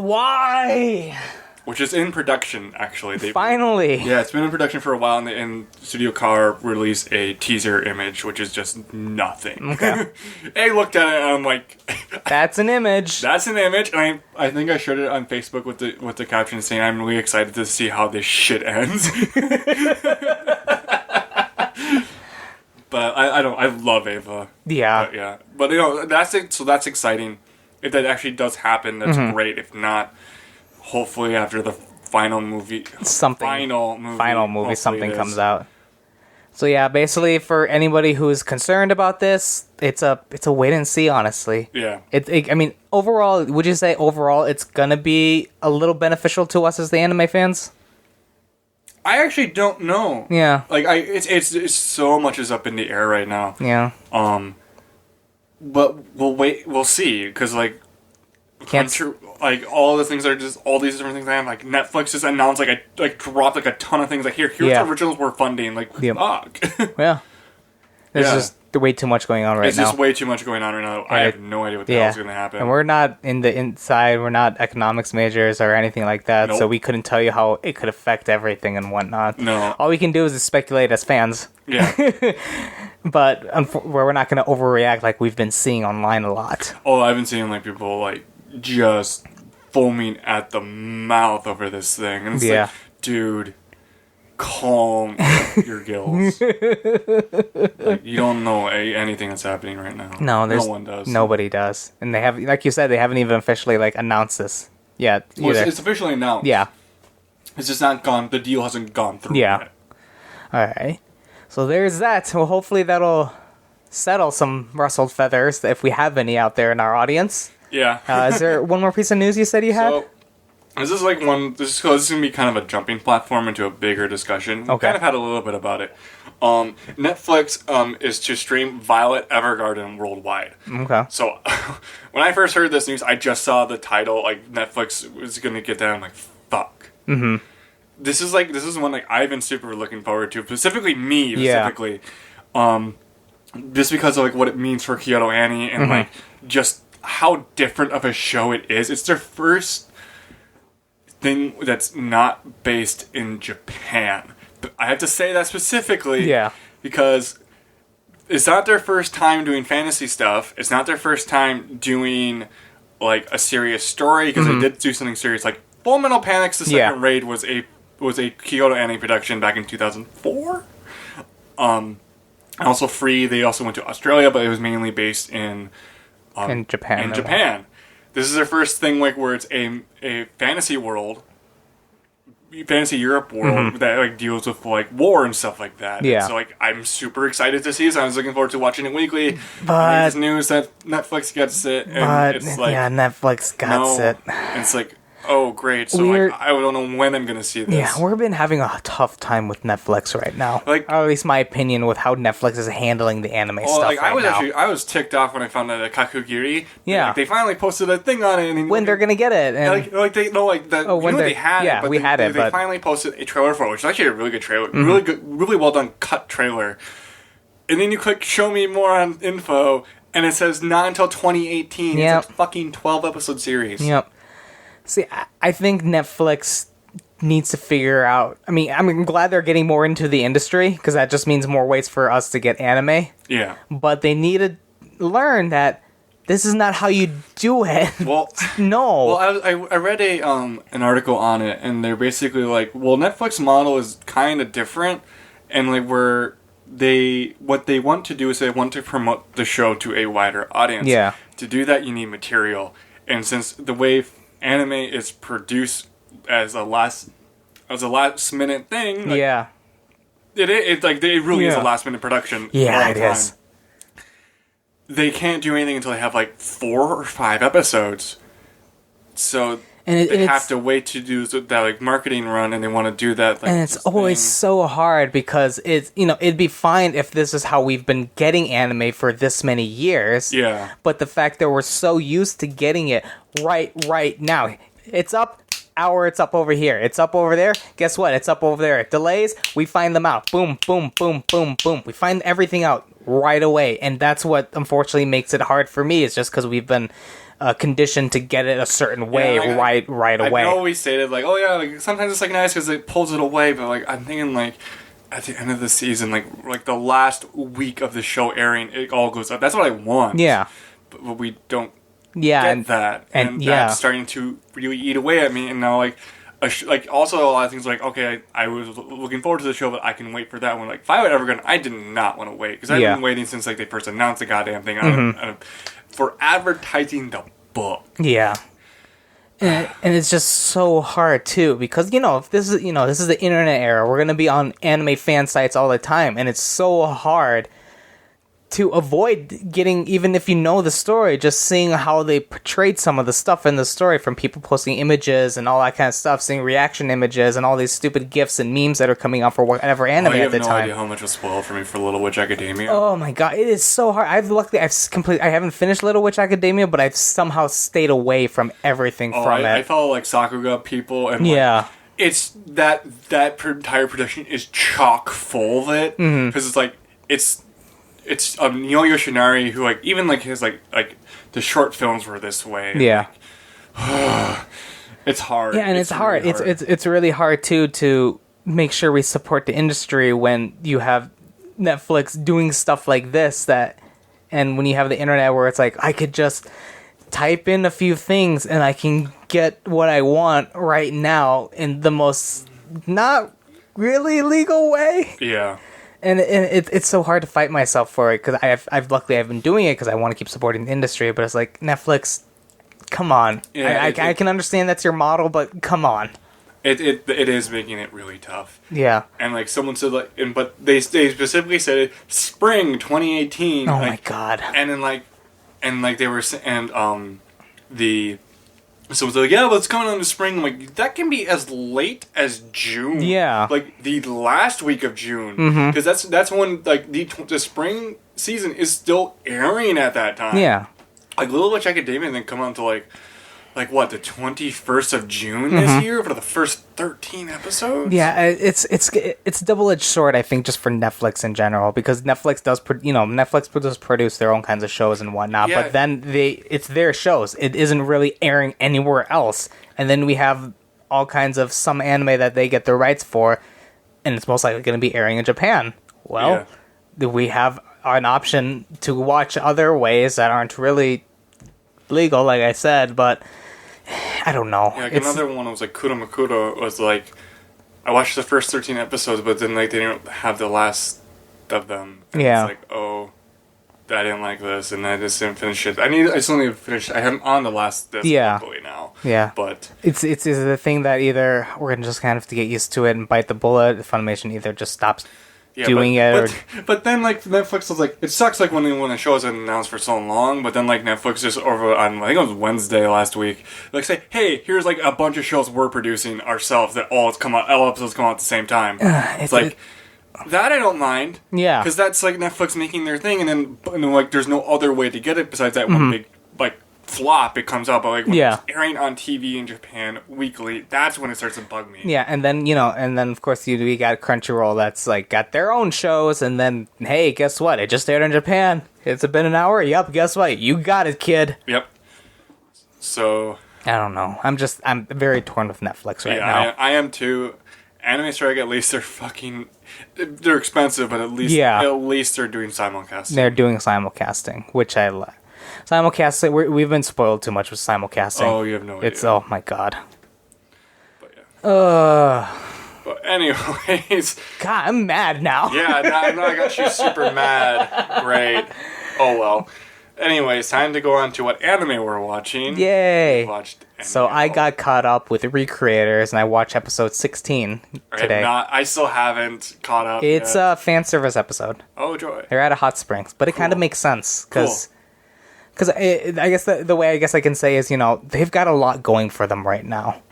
Why? Which is in production, actually. Finally. Yeah, it's been in production for a while, and Studio Car released a teaser image, which is just nothing. Okay. I looked at it, and I'm like... That's an image. That's an image, and I think I shared it on Facebook with the caption saying, I'm really excited to see how this shit ends. But I love Ava. Yeah. But yeah. But, you know, that's it. So that's exciting. If that actually does happen, that's great. If not... Hopefully, after the final movie, something comes out. So yeah, basically, for anybody who's concerned about this, it's a wait and see. Honestly, yeah. I mean, overall, would you say overall it's gonna be a little beneficial to us as the anime fans? I actually don't know. Yeah, like it's so much is up in the air right now. Yeah. But we'll see, because like. Like all the things are just all these different things. I have like Netflix just announced dropped like a ton of things. Like here's the originals we're funding. Like fuck. Yeah. There's just way too much going on right now. It's just way too much going on right now. I have no idea what the hell's going to happen. And we're not in the inside. We're not economics majors or anything like that. Nope. So we couldn't tell you how it could affect everything and whatnot. No. All we can do is speculate as fans. Yeah. But we're not going to overreact like we've been seeing online a lot. Oh, I've been seeing like people like just foaming at the mouth over this thing, and it's like, dude, calm your gills. Like, you don't know anything that's happening right now. No one does. Nobody does, and they have, like you said, they haven't even officially like announced this yet. Well, it's officially announced. Yeah, it's just not gone. The deal hasn't gone through. Yeah. Yet. All right. So there's that. Well, hopefully that'll settle some rustled feathers if we have any out there in our audience. Yeah. Is there one more piece of news you said you had? So, this is like this is going to be kind of a jumping platform into a bigger discussion. We kind of had a little bit about it. Netflix is to stream Violet Evergarden worldwide. Okay. So, when I first heard this news, I just saw the title, like, Netflix was going to get that. I'm like, fuck. Mm-hmm. This is one like I've been super looking forward to, specifically me, just because of like what it means for Kyoto Annie and like just how different of a show it is. It's their first thing that's not based in Japan. But I have to say that specifically, because it's not their first time doing fantasy stuff. It's not their first time doing like a serious story, because they did do something serious. Like Full Metal Panic's The Second Raid was a Kyoto Annie production back in 2004. Also Free, they also went to Australia, but it was mainly based in Japan. This is their first thing like where it's a fantasy world, fantasy Europe world that like deals with like war and stuff like that. Yeah. And so like I'm super excited to see this. I was looking forward to watching it weekly. But there's news that Netflix gets it, and it's like Netflix gets it. It's like oh, great. So, I don't know when I'm going to see this. Yeah, we've been having a tough time with Netflix right now. Or at least my opinion with how Netflix is handling the anime stuff now. I was ticked off when I found out that Kakugiri, yeah. they finally posted a thing on it. And when they're going to get it. And they had it, but we had it. They finally posted a trailer for it, which is actually a really good trailer. Really good, really well done cut trailer. And then you click show me more on info, and it says not until 2018. Yep. It's a fucking 12-episode series. Yep. See, I think Netflix needs to figure out... I mean, I'm glad they're getting more into the industry, because that just means more ways for us to get anime. Yeah. But they need to learn that this is not how you do it. Well, no. Well, I read an article on it, and they're basically like, well, Netflix model is kind of different, and like what they want to do is they want to promote the show to a wider audience. Yeah. To do that, you need material, and since the way anime is produced as a last minute thing, like, yeah, it really is a last minute production. Yeah, it is. They can't do anything until they have like 4 or 5 episodes, so. They have to wait to do that like marketing run, and they want to do that. Like, and it's always so hard because it'd be fine if this is how we've been getting anime for this many years. Yeah. But the fact that we're so used to getting it right now, it's up. It's up over here. It's up over there. Guess what? It's up over there. It delays. We find them out. Boom, boom, boom, boom, boom. We find everything out right away, and that's what unfortunately makes it hard for me. Is just because we've been conditioned to get it a certain way right away. I always stated like, oh yeah, like sometimes it's like nice because it pulls it away, but like I'm thinking like at the end of the season, like the last week of the show airing, it all goes up. That's what I want. Yeah, but we don't. Yeah, get that, and that's starting to really eat away at me. And now like. Also a lot of things like, okay, I was looking forward to the show, but I can wait for that one. Like Violet Evergarden, I did not want to wait because I've been waiting since like they first announced the goddamn thing for advertising the book. Yeah, and it's just so hard too because if this is this is the internet era, we're gonna be on anime fan sites all the time, and it's so hard to avoid getting, even if you know the story, just seeing how they portrayed some of the stuff in the story from people posting images and all that kind of stuff, seeing reaction images and all these stupid GIFs and memes that are coming out for whatever anime at the time. I have no idea how much was spoiled for me for Little Witch Academia. Oh my god, it is so hard. I haven't finished Little Witch Academia, but I've somehow stayed away from everything from it. I follow like Sakuga people and it's that entire production is chock full of it because it's like it's Neo Yoshinari who like even like his like the short films were this way. Yeah. Like, it's hard. Yeah, and it's hard. Really hard. It's really hard too to make sure we support the industry when you have Netflix doing stuff like this and when you have the internet where it's like I could just type in a few things and I can get what I want right now in the most not really legal way. Yeah. And it's so hard to fight myself for it because I've luckily been doing it because I want to keep supporting the industry, but it's like Netflix, come on. Yeah, I can understand that's your model, but come on. It is making it really tough. Yeah. And like someone said but they specifically said it spring 2018. Oh my god. And then they were someone's like, yeah, but it's coming on the spring. I'm like, that can be as late as June. Yeah. Like, the last week of June. Because that's when, like, the spring season is still airing at that time. Yeah. Like, Little Witch Academia then come on to, like what, the 21st of June this year for the first 13 episodes? Yeah, it's double-edged sword, I think, just for Netflix in general, because Netflix does produce their own kinds of shows and whatnot, but then it's their shows. It isn't really airing anywhere else, and then we have all kinds of some anime that they get the rights for, and it's most likely going to be airing in Japan. Well, we have an option to watch other ways that aren't really legal, like I said, but I don't know. Yeah, like another one was like Kuromakuro was like I watched the first 13 episodes, but then like they didn't have the last of them. And it's like, oh, I didn't like this, and I just didn't finish it. I still need to finish. I am on the last this luckily now. Yeah, but it's the thing that either we're gonna just kind of have to get used to it and bite the bullet. Funimation either just stops doing it. But then like Netflix was like, it sucks like when a show isn't announced for so long. But then like Netflix just over on, I think it was Wednesday last week, like say, hey, here's like a bunch of shows we're producing ourselves that all episodes come out at the same time. It's like. That I don't mind. Yeah. Because that's like Netflix making their thing, and then like there's no other way to get it besides that one big like flop it comes out. But like when it's airing on TV in Japan weekly, that's when it starts to bug me. Yeah, and then of course we got Crunchyroll that's like got their own shows, and then hey, guess what? It just aired in Japan. It's been an hour. Yep. Guess what? You got it, kid. Yep. So I don't know. I'm very torn with Netflix right now. I am too. Anime Strike, at least they're expensive, but at least they're doing simulcasting. They're doing simulcasting, which I like. Simulcasting, we've been spoiled too much with simulcasting. Oh, you have no idea. Oh my god. But yeah. But anyways. God, I'm mad now. Yeah, now I got you super mad. Great. Oh well. Anyways, time to go on to what anime we're watching. Yay! We watched anime. So I got caught up with Recreators, and I watched episode 16 today. I still haven't caught up. It's yet. a fan service episode. Oh joy! They're at a hot springs, but it kind of makes sense because I guess the way I can say is they've got a lot going for them right now,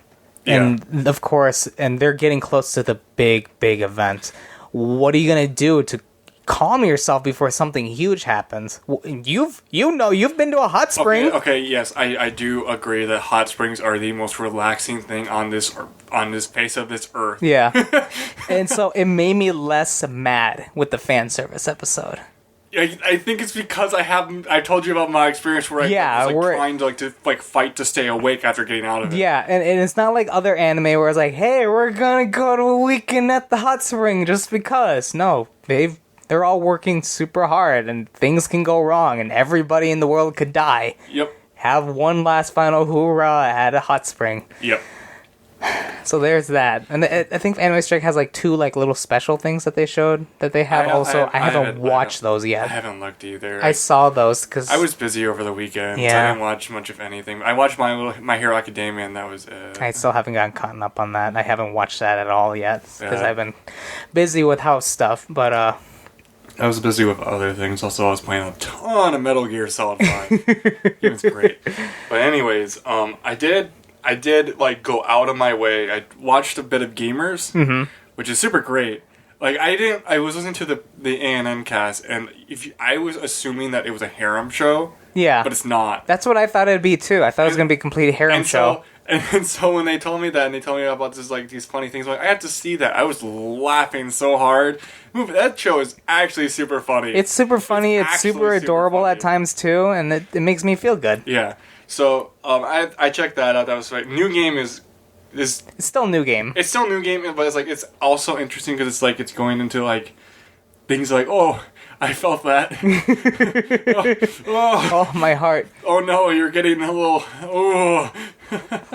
and of course, and they're getting close to the big event. What are you gonna do to calm yourself before something huge happens? You've been to a hot spring. Okay, yes, I do agree that hot springs are the most relaxing thing on this face of this earth. Yeah, and so it made me less mad with the fan service episode. I think it's because I told you about my experience where I was trying to fight to stay awake after getting out of it. Yeah, and it's not like other anime where it's like, hey, we're gonna go to a weekend at the hot spring just because. No, they're all working super hard, and things can go wrong, and everybody in the world could die. Yep. Have one last final hoorah at a hot spring. Yep. So there's that. And I think Anime Strike has like 2 like little special things that they showed that they have I haven't watched those yet. I haven't looked either. I saw those because I was busy over the weekend. Yeah. So I didn't watch much of anything. I watched My Hero Academia, and that was it. I still haven't gotten caught up on that. I haven't watched that at all yet because I've been busy with house stuff. But I was busy with other things. Also, I was playing a ton of Metal Gear Solid 5. It was great. But anyways, I did like go out of my way. I watched a bit of Gamers, which is super great. Like I was listening to the ANN cast, and I was assuming that it was a harem show. Yeah, but it's not. That's what I thought it'd be too. I thought it was gonna be a complete harem show. And so when they told me that, and they told me about this, like these funny things, I'm like, I had to see that. I was laughing so hard. That show is actually super funny. It's super funny. It's super adorable at times too, and it makes me feel good. Yeah. So I checked that out. That was right. New Game is it's still New Game. It's still New Game, but it's like it's also interesting because it's like it's going into like things like, oh, I felt that. Oh, my heart. Oh no, you're getting a little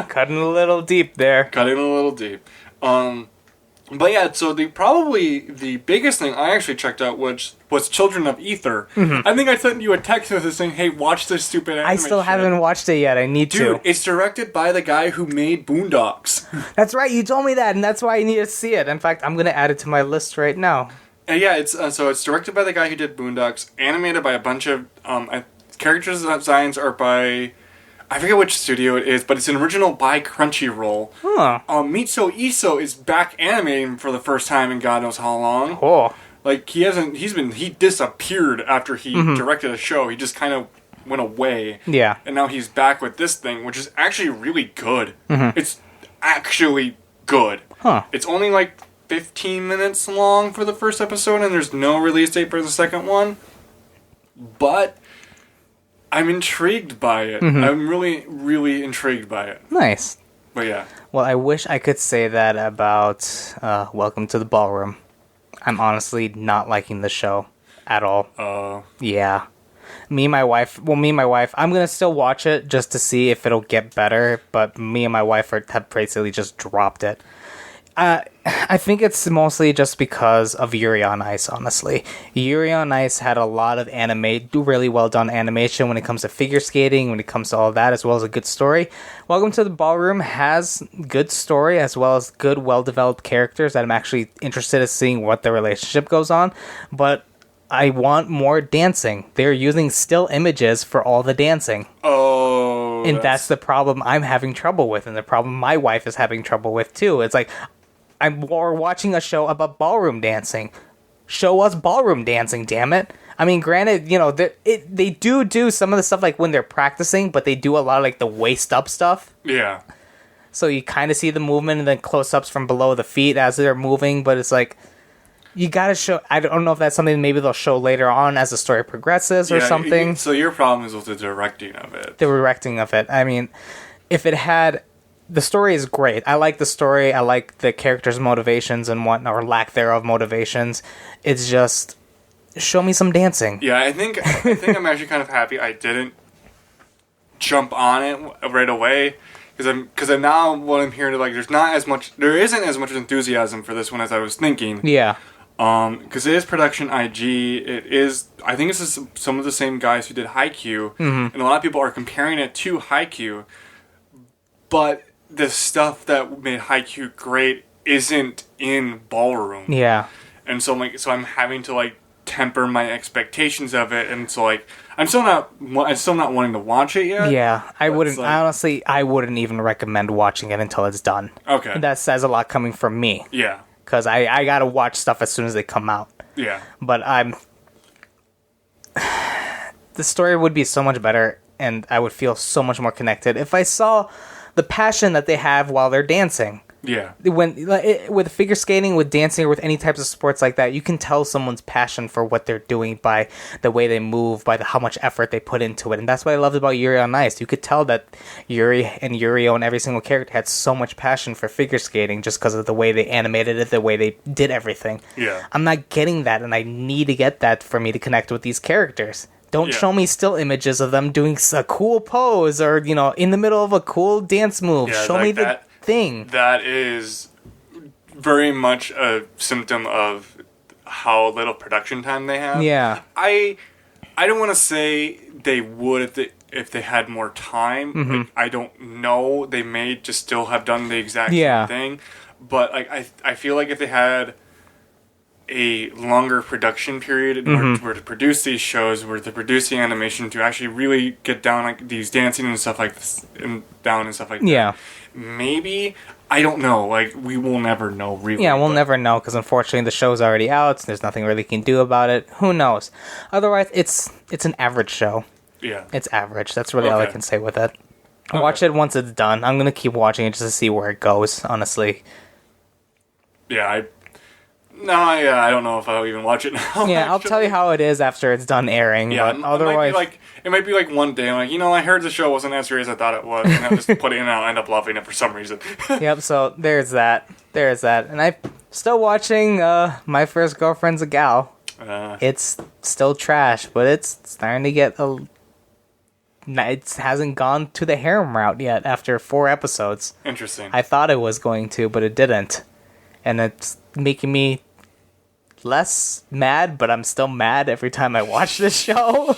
cutting a little deep there. Cutting a little deep. But yeah, so probably the biggest thing I actually checked out was Children of Ether. I think I sent you a text with this saying, hey, watch this stupid anime I still haven't watched it yet. I need to. Dude, it's directed by the guy who made Boondocks. That's right, you told me that, and that's why I need to see it. In fact, I'm going to add it to my list right now. Yeah, it's directed by the guy who did Boondocks, animated by a bunch of... character designs are by... I forget which studio it is, but it's an original by Crunchyroll. Huh. Mitsuo Iso is back animating for the first time in God knows how long. Cool. Like, he disappeared after he directed a show. He just kind of went away. Yeah. And now he's back with this thing, which is actually really good. It's actually good. Huh. It's only like 15 minutes long for the first episode, and there's no release date for the second one. But I'm intrigued by it. I'm really, really intrigued by it. Nice. But yeah. Well, I wish I could say that about Welcome to the Ballroom. I'm honestly not liking the show at all. Yeah. Me and my wife, I'm going to still watch it just to see if it'll get better, but me and my wife have basically just dropped it. I think it's mostly just because of Yuri on Ice, honestly. Yuri on Ice had a lot of really well done animation when it comes to figure skating, when it comes to all that, as well as a good story. Welcome to the Ballroom has good story, as well as good, well-developed characters that I'm actually interested in seeing what the relationship goes on. But I want more dancing. They're using still images for all the dancing. Oh. And that's the problem I'm having trouble with, and the problem my wife is having trouble with, too. It's like, we're watching a show about ballroom dancing. Show us ballroom dancing, damn it. I mean, granted, they do some of the stuff like when they're practicing, but they do a lot of like the waist up stuff. Yeah. So you kind of see the movement and then close-ups from below the feet as they're moving, but it's like, you gotta show. I don't know if that's something maybe they'll show later on as the story progresses or something. So your problem is with the directing of it. The directing of it. I mean, if it had... The story is great. I like the story. I like the characters' motivations and whatnot, or lack thereof motivations. It's just, show me some dancing. Yeah, I think I'm actually kind of happy I didn't jump on it right away, because now what I'm hearing, like, there isn't as much enthusiasm for this one as I was thinking. Yeah. Because it is production IG. I think it's some of the same guys who did Haikyuu, and a lot of people are comparing it to Haikyuu, but the stuff that made Haikyuu great isn't in Ballroom. Yeah. And so I'm having to like temper my expectations of it, and so like I'm still not wanting to watch it yet. Yeah, I wouldn't like, I wouldn't even recommend watching it until it's done. Okay. That says a lot coming from me. Yeah. Cuz I got to watch stuff as soon as they come out. Yeah. But the story would be so much better, and I would feel so much more connected if I saw the passion that they have while they're dancing. Yeah. With figure skating, with dancing, or with any types of sports like that, you can tell someone's passion for what they're doing by the way they move, by how much effort they put into it. And that's what I loved about Yuri on Ice. You could tell that Yuri and Yurio and every single character had so much passion for figure skating just because of the way they animated it, the way they did everything. Yeah. I'm not getting that, and I need to get that for me to connect with these characters. Don't show me still images of them doing a cool pose or, in the middle of a cool dance move. Yeah, show me the thing. That is very much a symptom of how little production time they have. Yeah. I don't want to say they would if they had more time. Mm-hmm. Like, I don't know. They may just still have done the exact same thing. But like I feel like if they had a longer production period in order to produce these shows, where to produce the animation, to actually really get down like these dancing and stuff like this, and stuff like that. Yeah. Maybe, I don't know. Like, we will never know, really. Yeah, we'll never know, because unfortunately the show's already out. So there's nothing really can do about it. Who knows? Otherwise, it's an average show. Yeah. It's average. That's really all I can say with it. Watch it once it's done. I'm going to keep watching it just to see where it goes, honestly. Yeah, I don't know if I'll even watch it now. Yeah, I'll tell you how it is after it's done airing. Yeah, but otherwise, it might be like one day, I'm like, I heard the show wasn't as great as I thought it was, and I'll just put it in and I'll end up loving it for some reason. Yep, so there's that. And I'm still watching My First Girlfriend's a Gal. It's still trash, but it's starting to get it hasn't gone to the harem route yet after 4 episodes. Interesting. I thought it was going to, but it didn't. And it's making me less mad, but I'm still mad every time I watch this show.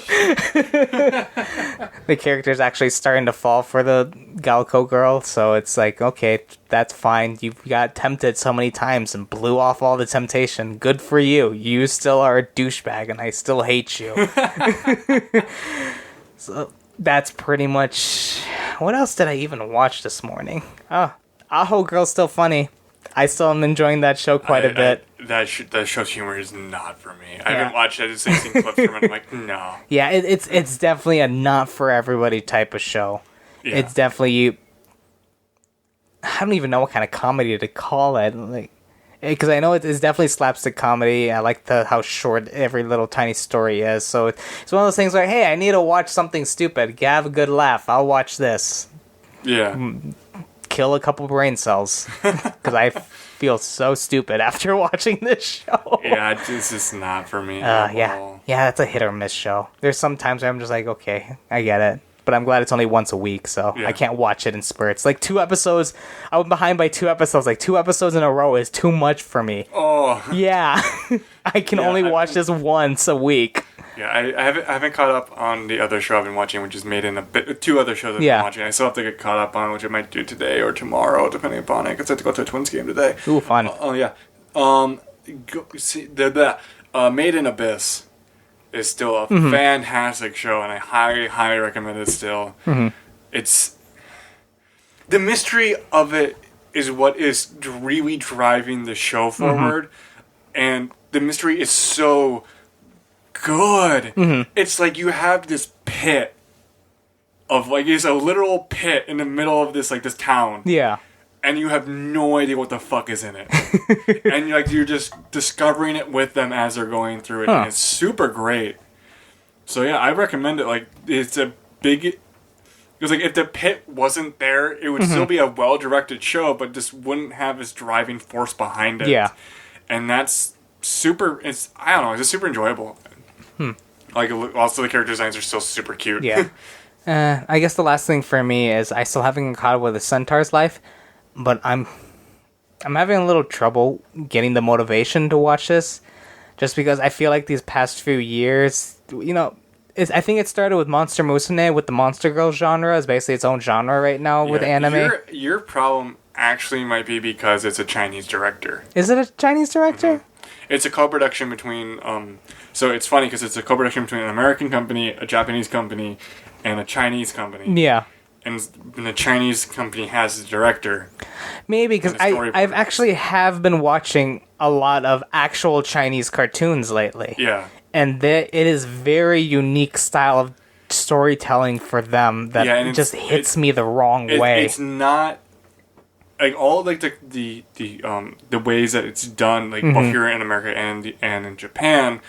The character's actually starting to fall for the Galco girl, so it's like, okay, that's fine. You got tempted so many times and blew off all the temptation. Good for you. You still are a douchebag, and I still hate you. So that's pretty much... What else did I even watch this morning? Oh, Aho Girl's still funny. I still am enjoying that show quite a bit. That show's humor is not for me. I haven't watched it. I've seen clips from it. I'm like, no. Yeah, it's definitely a not for everybody type of show. Yeah. It's definitely I don't even know what kind of comedy to call it. Like, because I know it's definitely slapstick comedy. I like how short every little tiny story is. So it's one of those things where, hey, I need to watch something stupid. Have a good laugh. I'll watch this. Yeah. Kill a couple brain cells because I feel so stupid after watching this show. Yeah, this is not for me. Yeah, that's a hit or miss show. There's some times where I'm just like, okay, I get it, but but I'm glad it's only once a week, so Yeah. I can't watch it in spurts. Like 2 episodes, I was behind by 2 episodes. Like 2 episodes in a row is too much for me. Oh. Yeah, I can only watch this once a week. Yeah, I haven't caught up on the other show I've been watching, which is Made in Abyss. 2 other shows I've been watching. I still have to get caught up on, which I might do today or tomorrow, depending upon it. Because I have to go to a Twins game today. Ooh, fun. Oh yeah. See the Made in Abyss is still a fantastic show, and I highly, highly recommend it still. It's the mystery of it is what is really driving the show forward, and the mystery is so good. It's like you have this pit of like it's a literal pit in the middle of this town. Yeah. And you have no idea what the fuck is in it. And you're just discovering it with them as they're going through it. And it's super great. So yeah, I recommend it. Like it's a big because like if the pit wasn't there, it would still be a well directed show, but just wouldn't have this driving force behind it. Yeah. And that's super it's just super enjoyable. Like also the character designs are still super cute. Yeah. I guess the last thing for me is I still haven't caught up with the Centaur's life. But I'm having a little trouble getting the motivation to watch this, just because I feel like these past few years, I think it started with Monster Musume with the Monster Girl genre. It's basically its own genre right now with anime. Your problem actually might be because it's a Chinese director. Is it a Chinese director? It's a co-production between. So it's funny because it's a co-production between an American company, a Japanese company, and a Chinese company. Yeah. And the Chinese company has the director. Maybe, because I've actually have been watching a lot of actual Chinese cartoons lately. Yeah. And it is very unique style of storytelling for them that just hits me the wrong way. It's not like all like the ways that it's done, like both here in America and in Japan.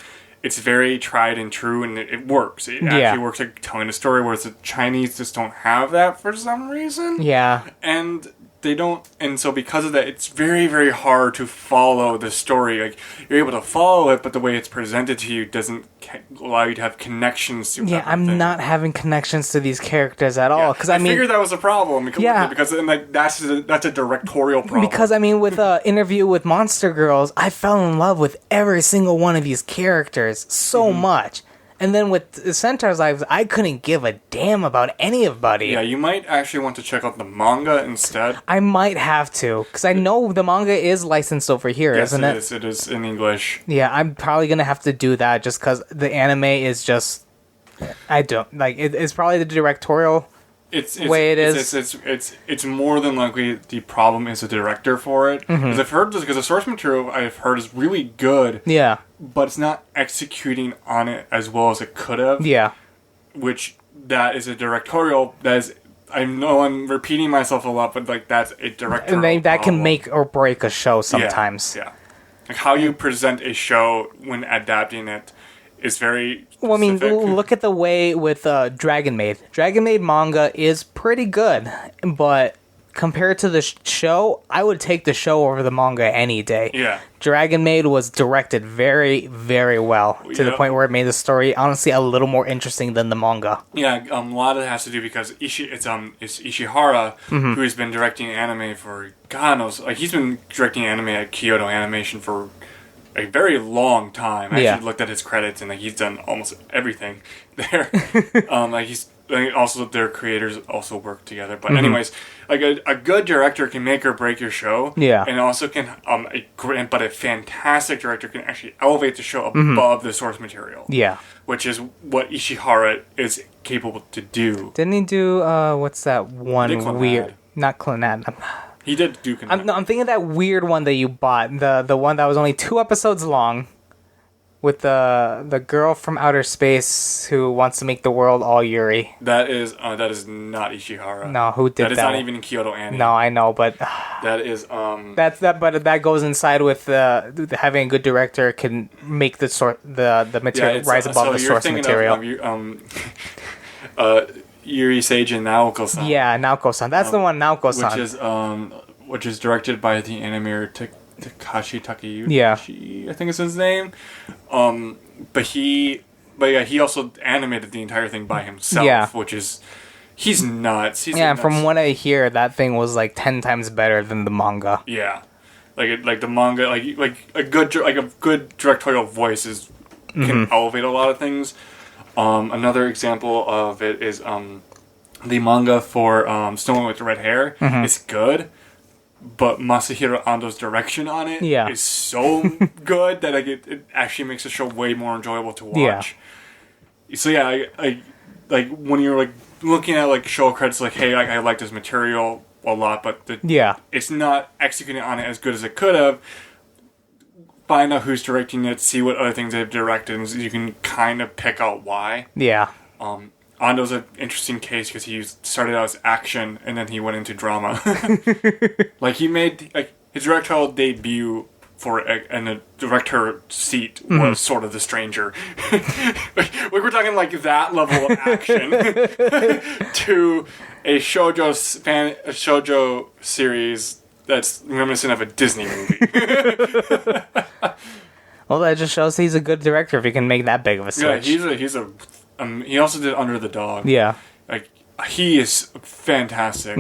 It's very tried and true, and it works. It actually works like telling a story, whereas the Chinese just don't have that for some reason. Yeah. And they don't, and so because of that, it's very, very hard to follow the story. Like, you're able to follow it, but the way it's presented to you doesn't allow you to have connections to I'm not having connections to these characters at all. Because I figured that was a problem. Because that's a directorial problem. Because, with Interview with Monster Girls, I fell in love with every single one of these characters so much. And then with the Centaur's Lives, I couldn't give a damn about anybody. Yeah, you might actually want to check out the manga instead. I might have to, because I know the manga is licensed over here, isn't it? Yes, it is in English. Yeah, I'm probably going to have to do that just because the anime is just... I don't... Like, it's probably the directorial way it is. It's more than likely the problem is the director for it. Because I've heard because the source material I've heard is really good. Yeah. But it's not executing on it as well as it could have. Yeah. Which that is a directorial. That is, I know I'm repeating myself a lot, but like that's a directorial. And that can make or break a show sometimes. Yeah. Like how you present a show when adapting it is very specific. Look at the way with Dragon Maid. Dragon Maid manga is pretty good, but compared to the show, I would take the show over the manga any day. Yeah. Dragon Maid was directed very, very well, to the point where it made the story, honestly, a little more interesting than the manga. Yeah, a lot of it has to do because it's Ishihara, who has been directing anime for, God knows, like he's been directing anime at Kyoto Animation for a very long time. I actually looked at his credits, and like he's done almost everything there. Also their creators also work together. But anyways, like a good director can make or break your show. Yeah, and also can but a fantastic director can actually elevate the show above the source material. Yeah, which is what Ishihara is capable to do. Didn't he do what's that one weird? Not Clannad. He did do Clannad. I'm thinking of that weird one that you bought, the one that was only 2 episodes long, with the girl from outer space who wants to make the world all Yuri. That is not Ishihara. No, who did that? That is not even in Kyoto Anime. No, I know, but that is but that goes inside with having a good director can make the material rise above the source material. Yuri Seijin Naoko-san. Yeah, Naoko-san. That's the one, Naoko-san. Which is directed by the animator Takashi Takeuchi. Yeah. I think is his name. But he also animated the entire thing by himself, which is He's nuts. He's Yeah, nuts. from what I hear, that thing was like 10 times better than the manga. Yeah, like the manga, like a good directorial voice can elevate a lot of things. Another example of it is the manga for Someone with Red Hair is good, but Masahiro Ando's direction on it is so good that it actually makes the show way more enjoyable to watch. Yeah. So yeah, I like when you're like looking at like show credits, like hey, I like this material a lot, but it's not executing on it as good as it could have. Find out who's directing it, see what other things they've directed, and you can kind of pick out why. Yeah. Ando's an interesting case because he started out as action and then he went into drama. Like he made like his directorial debut and the director seat was sort of The Stranger. like we're talking like that level of action to a shoujo series that's reminiscent of a Disney movie. Well, that just shows he's a good director if he can make that big of a switch. Yeah, he also did Under the Dog. Yeah. Like, he is fantastic.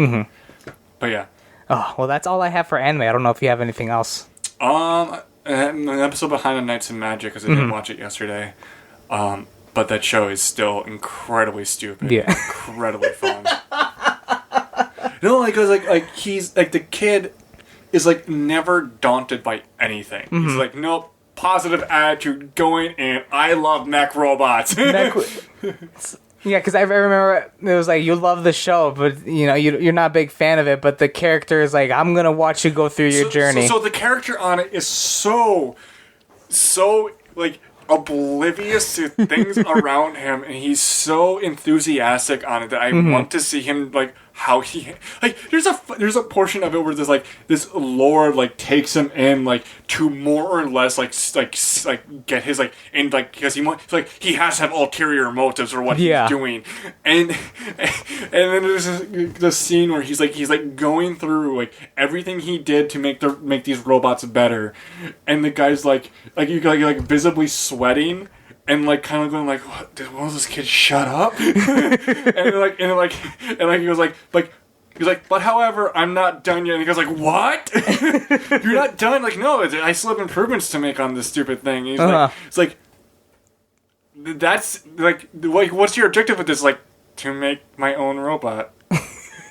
But yeah. Oh, well, that's all I have for anime. I don't know if you have anything else. An episode behind on Knights and Magic, because I didn't watch it yesterday. But that show is still incredibly stupid. Yeah. Incredibly fun. No, like, cause like he's, like, the kid is, like, never daunted by anything. He's like, nope. Positive attitude going in. I love mech robots. Yeah, because I remember it was like, you love the show, but you know you're not a big fan of it. But the character is like, I'm gonna watch you go through your journey. So the character on it is so like oblivious to things around him, and he's so enthusiastic on it that I want to see him like how he like. There's a portion of it where there's like this lord like takes him in like to more or less like get his like in like because he he has to have ulterior motives for what he's doing, and then there's this scene where he's like going through like everything he did to make these robots better, and the guy's like visibly sweating. And like kind of going like, what? Did one of those kids shut up? and he goes like, but however, I'm not done yet. And he goes like, what? You're not done? Like, no, I still have improvements to make on this stupid thing. And he's like, it's like, that's like, what's your objective with this? Like, to make my own robot.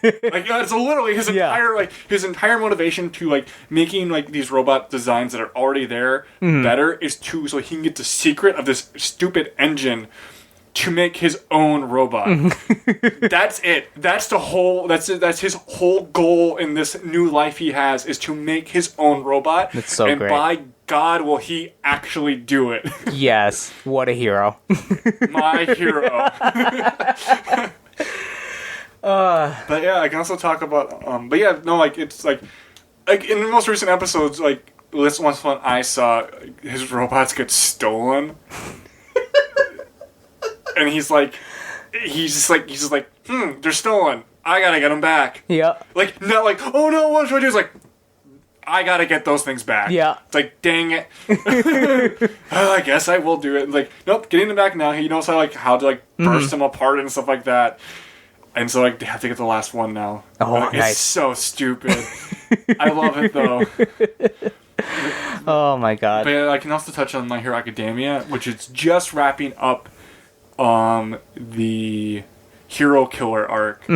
Like it's literally his entire motivation to like making like these robot designs that are already there better is so he can get the secret of this stupid engine to make his own robot. That's it. That's his whole goal in this new life he has is to make his own robot. That's so great. By God, will he actually do it? Yes. What a hero. My hero. But yeah, I can also talk about but yeah, no, like it's like in the most recent episodes, like this one I saw, his robots get stolen. And he's just like, they're stolen. I gotta get them back. Yeah. Like not like, oh no, what should I do? It's like, I gotta get those things back. Yeah. It's like, dang it. I guess I will do it. Like, nope, getting them back now. He knows how to burst them apart and stuff like that. And so they have to get the last one now. Oh, nice. It's so stupid. I love it, though. Oh, my God. But I can also touch on My Hero Academia, which is just wrapping up the Hero Killer arc.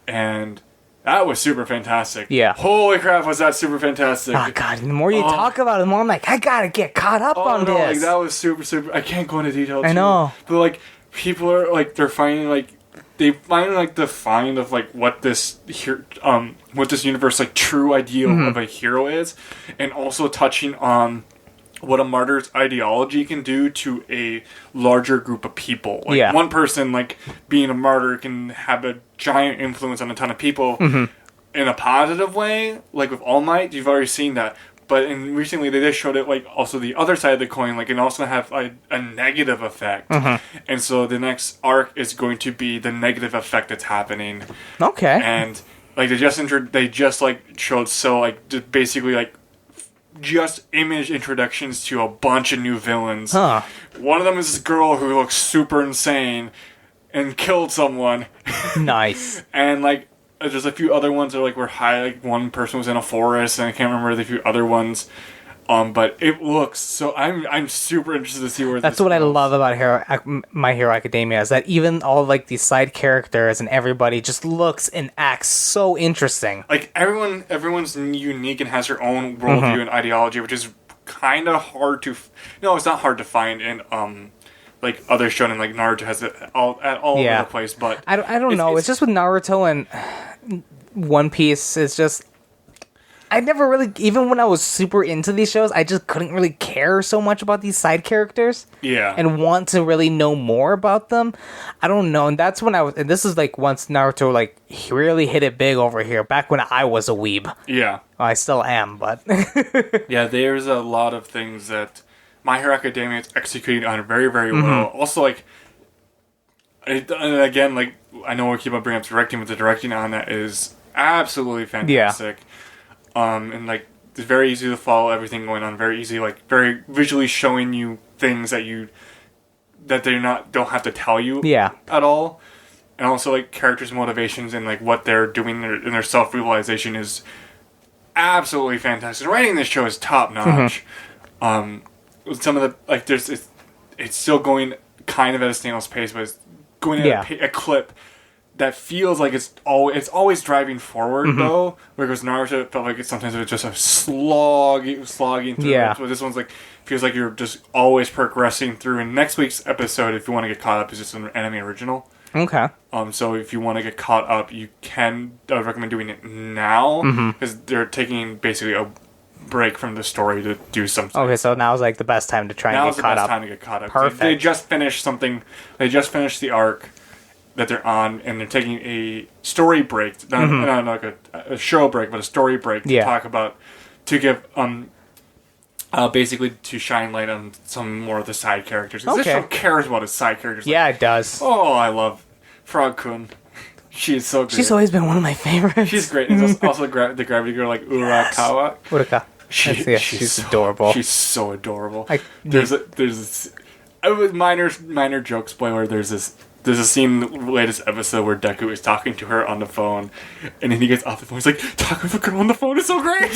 And that was super fantastic. Yeah. Holy crap, was that super fantastic. Oh, God. The more you talk about it, the more I'm like, I gotta get caught up on this. Like, that was super, super... I can't go into detail, I know. But, like, people are, like, they're finding, like... They finally like defined of like what this universe like true ideal of a hero is, and also touching on what a martyr's ideology can do to a larger group of people. Like one person like being a martyr can have a giant influence on a ton of people in a positive way. Like with All Might, you've already seen that. But recently they just showed it like also the other side of the coin, like and also have a negative effect. And so the next arc is going to be the negative effect that's happening. Okay. And like they just like showed just basically like just image introductions to a bunch of new villains. One of them is this girl who looks super insane. and killed someone. Nice. And like there's a few other ones that like were high. Like one person was in a forest, and I can't remember the few other ones. But it looks so. I'm super interested to see where. That's this what I goes. love about My Hero Academia is that even all like these side characters and everybody just looks and acts so interesting. Like everyone's unique and has their own worldview and ideology, which is kind of hard to. No, it's not hard to find in like other shonen. Like Naruto has it all over the place, but I don't know. It's just with Naruto and One Piece. It's just. I never really, even when I was super into these shows, I just couldn't really care so much about these side characters. Yeah. And want to really know more about them. I don't know. And that's when and this is like once Naruto like really hit it big over here, back when I was a weeb. Yeah. Well, I still am, but. Yeah, there's a lot of things that My Hero Academia is executing on very, very well. Also, like, and again, like, I know we keep on bringing up directing, but the directing on that is absolutely fantastic. And like it's very easy to follow everything going on. Very easy, like very visually showing you things that don't have to tell you at all. And also like characters' motivations and like what they're doing in their self-realization is absolutely fantastic. The writing in this show is top notch. Some of the like it's still going kind of at a snail's pace, but it's going at a clip that feels like it's always driving forward though. Whereas Naruto, it felt like sometimes it was just a slogging through. Yeah. So this one's like feels like you're just always progressing through. And next week's episode, if you want to get caught up, is just an anime original. Okay. So if you want to get caught up, you can. I would recommend doing it now because they're taking basically a break from the story to do something. Okay, so now's like the best time to try and get caught up. Now's the best time to get caught up. Perfect. They just finished something. They just finished the arc that they're on, and they're taking a story break, not like a show break, but a story break to give basically to shine light on some more of the side characters. 'Cause this show cares about its side characters. Yeah, it does. Oh, I love Frog-kun. She is so good. She's always been one of my favorites. She's great. And there's also the gravity girl like Urakawa. Uraka. She's adorable. She's so adorable. There's a minor joke spoiler. There's a scene in the latest episode where Deku is talking to her on the phone, and then he gets off the phone. He's like, "Talking with a girl on the phone is so great."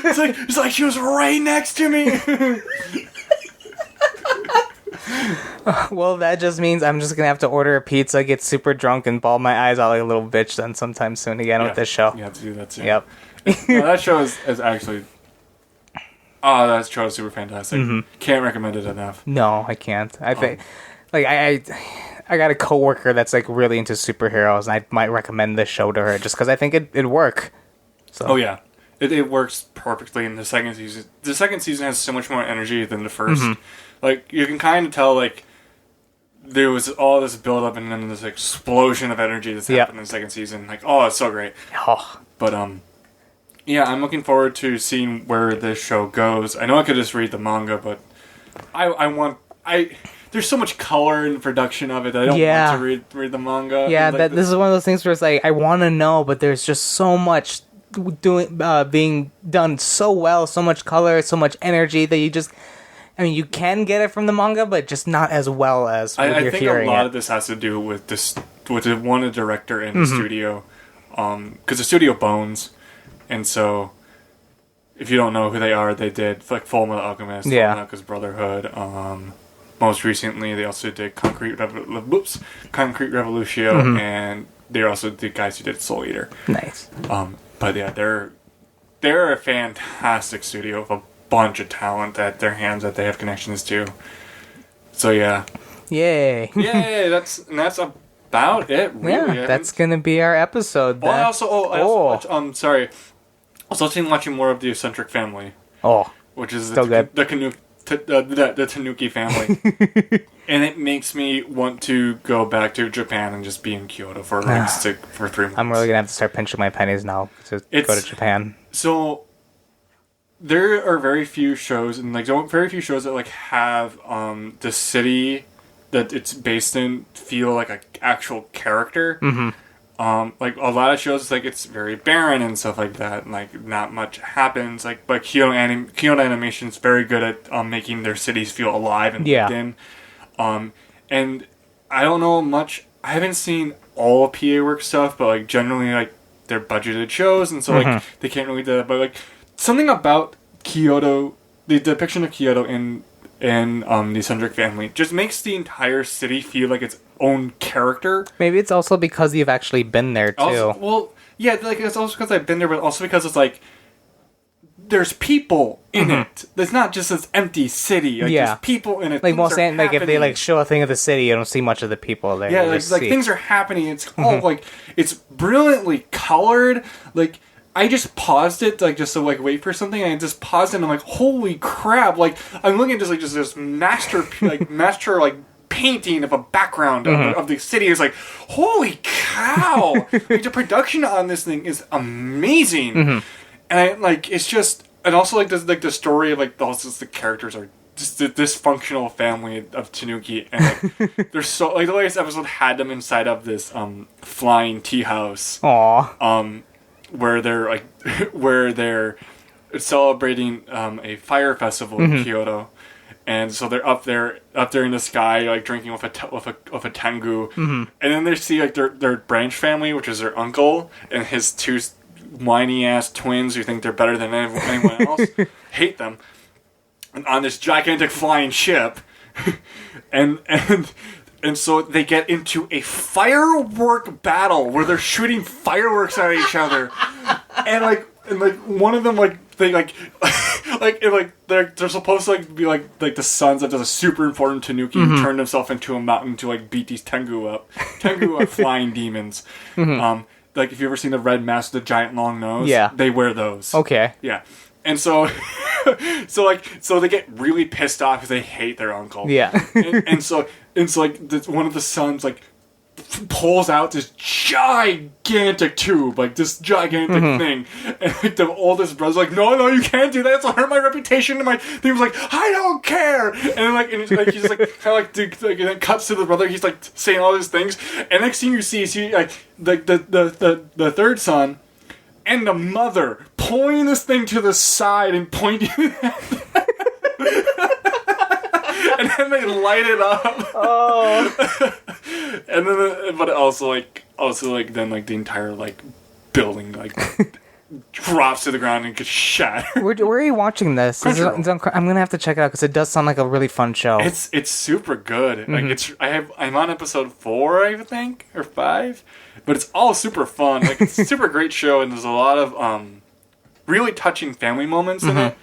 it's like she was right next to me. Well, that just means I'm just gonna have to order a pizza, get super drunk, and bawl my eyes out like a little bitch then sometime soon again with this show. You have to do that soon. Yep. No, that show is actually. Oh, that show is super fantastic. Can't recommend it enough. No, I can't. I think, like, I got a coworker that's like really into superheroes, and I might recommend this show to her just because I think it'd work. So. Oh yeah, it works perfectly in the second season. The second season has so much more energy than the first. Like you can kind of tell, like there was all this build up and then this explosion of energy that's happened in the second season. Like, oh, it's so great. Oh. But yeah, I'm looking forward to seeing where this show goes. I know I could just read the manga, but there's so much color in the production of it that I don't want to read the manga. Yeah, like, this is one of those things where it's like I want to know, but there's just so much being done so well, so much color, so much energy that you just. I mean, you can get it from the manga, but just not as well as what you're hearing. I think a lot of this has to do with the director in the studio, because the studio Bones. And so, if you don't know who they are, they did like Fullmetal Alchemist, Fullmetal Brotherhood. Most recently, they also did Concrete Revolution, and they're also the guys who did Soul Eater. Nice. But yeah, they're a fantastic studio with a bunch of talent at their hands that they have connections to. So yeah, yay! That's about it. Really. Yeah, that's gonna be our episode. Then. I also watching more of the Eccentric Family. Oh, which is good. The Tanuki family, and it makes me want to go back to Japan and just be in Kyoto for 3 months. I'm really gonna have to start pinching my pennies now to go to Japan. So there are very few shows, and very few shows that have the city that it's based in feel like an actual character. Like a lot of shows, it's very barren and stuff like that. And, not much happens. But Kyoto Animation's very good at making their cities feel alive and lived in. And I don't know much. I haven't seen all PA Works stuff, but like generally like they're budgeted shows, and so like they can't really do that. But like something about Kyoto, the depiction of Kyoto in the Eccentric Family just makes the entire city feel like its own character. Maybe it's also because you've actually been there too. Also, well, yeah, like it's also because I've been there, but also because it's like there's people in it. It's not just this empty city. Like, there's people in it. Like most, like if they like show a thing of the city, you don't see much of the people there. Yeah, like things are happening. It's all like it's brilliantly colored. Like I just paused it like just to like wait for something, and I just paused it and I'm like, holy crap! Like I'm looking at just this master painting of a background of the city. Is like, holy cow! Like, the production on this thing is amazing. And I like it's just, and also like this like the story of like also the characters are just the dysfunctional family of Tanuki, and like they're so like the latest episode had them inside of this flying tea house. Aww. Where they're like where they're celebrating a fire festival in Kyoto, and so they're up there in the sky like drinking with a tengu, and then they see like their branch family, which is their uncle and his two whiny ass twins who think they're better than anyone else, hate them, and on this gigantic flying ship, and so they get into a firework battle where they're shooting fireworks at each other, and one of them they're supposed to like be like the sons of the super important Tanuki who turned himself into a mountain to like beat these tengu up. Tengu are flying demons. Like, if you've ever seen the red mask with the giant long nose, they wear those. Okay. Yeah. And so, so they get really pissed off because they hate their uncle. Yeah. and so one of the sons, like, pulls out this gigantic tube, like, this gigantic thing. And, like, the oldest brother's like, no, you can't do that. It'll hurt my reputation. And my thing was like, I don't care. And then, like, he's like, kind of like, and then cuts to the brother. He's, like, saying all these things. And next thing you see is like, the third son and the mother pulling this thing to the side and pointing at and then they light it up. Oh. And then, but also then the entire like building like drops to the ground and gets shattered. Where are you watching this? I'm gonna have to check it out because it does sound like a really fun show. It's super good. Like I'm on episode 4, I think, or 5, but it's all super fun. Like it's a super great show, and there's a lot of really touching family moments in it.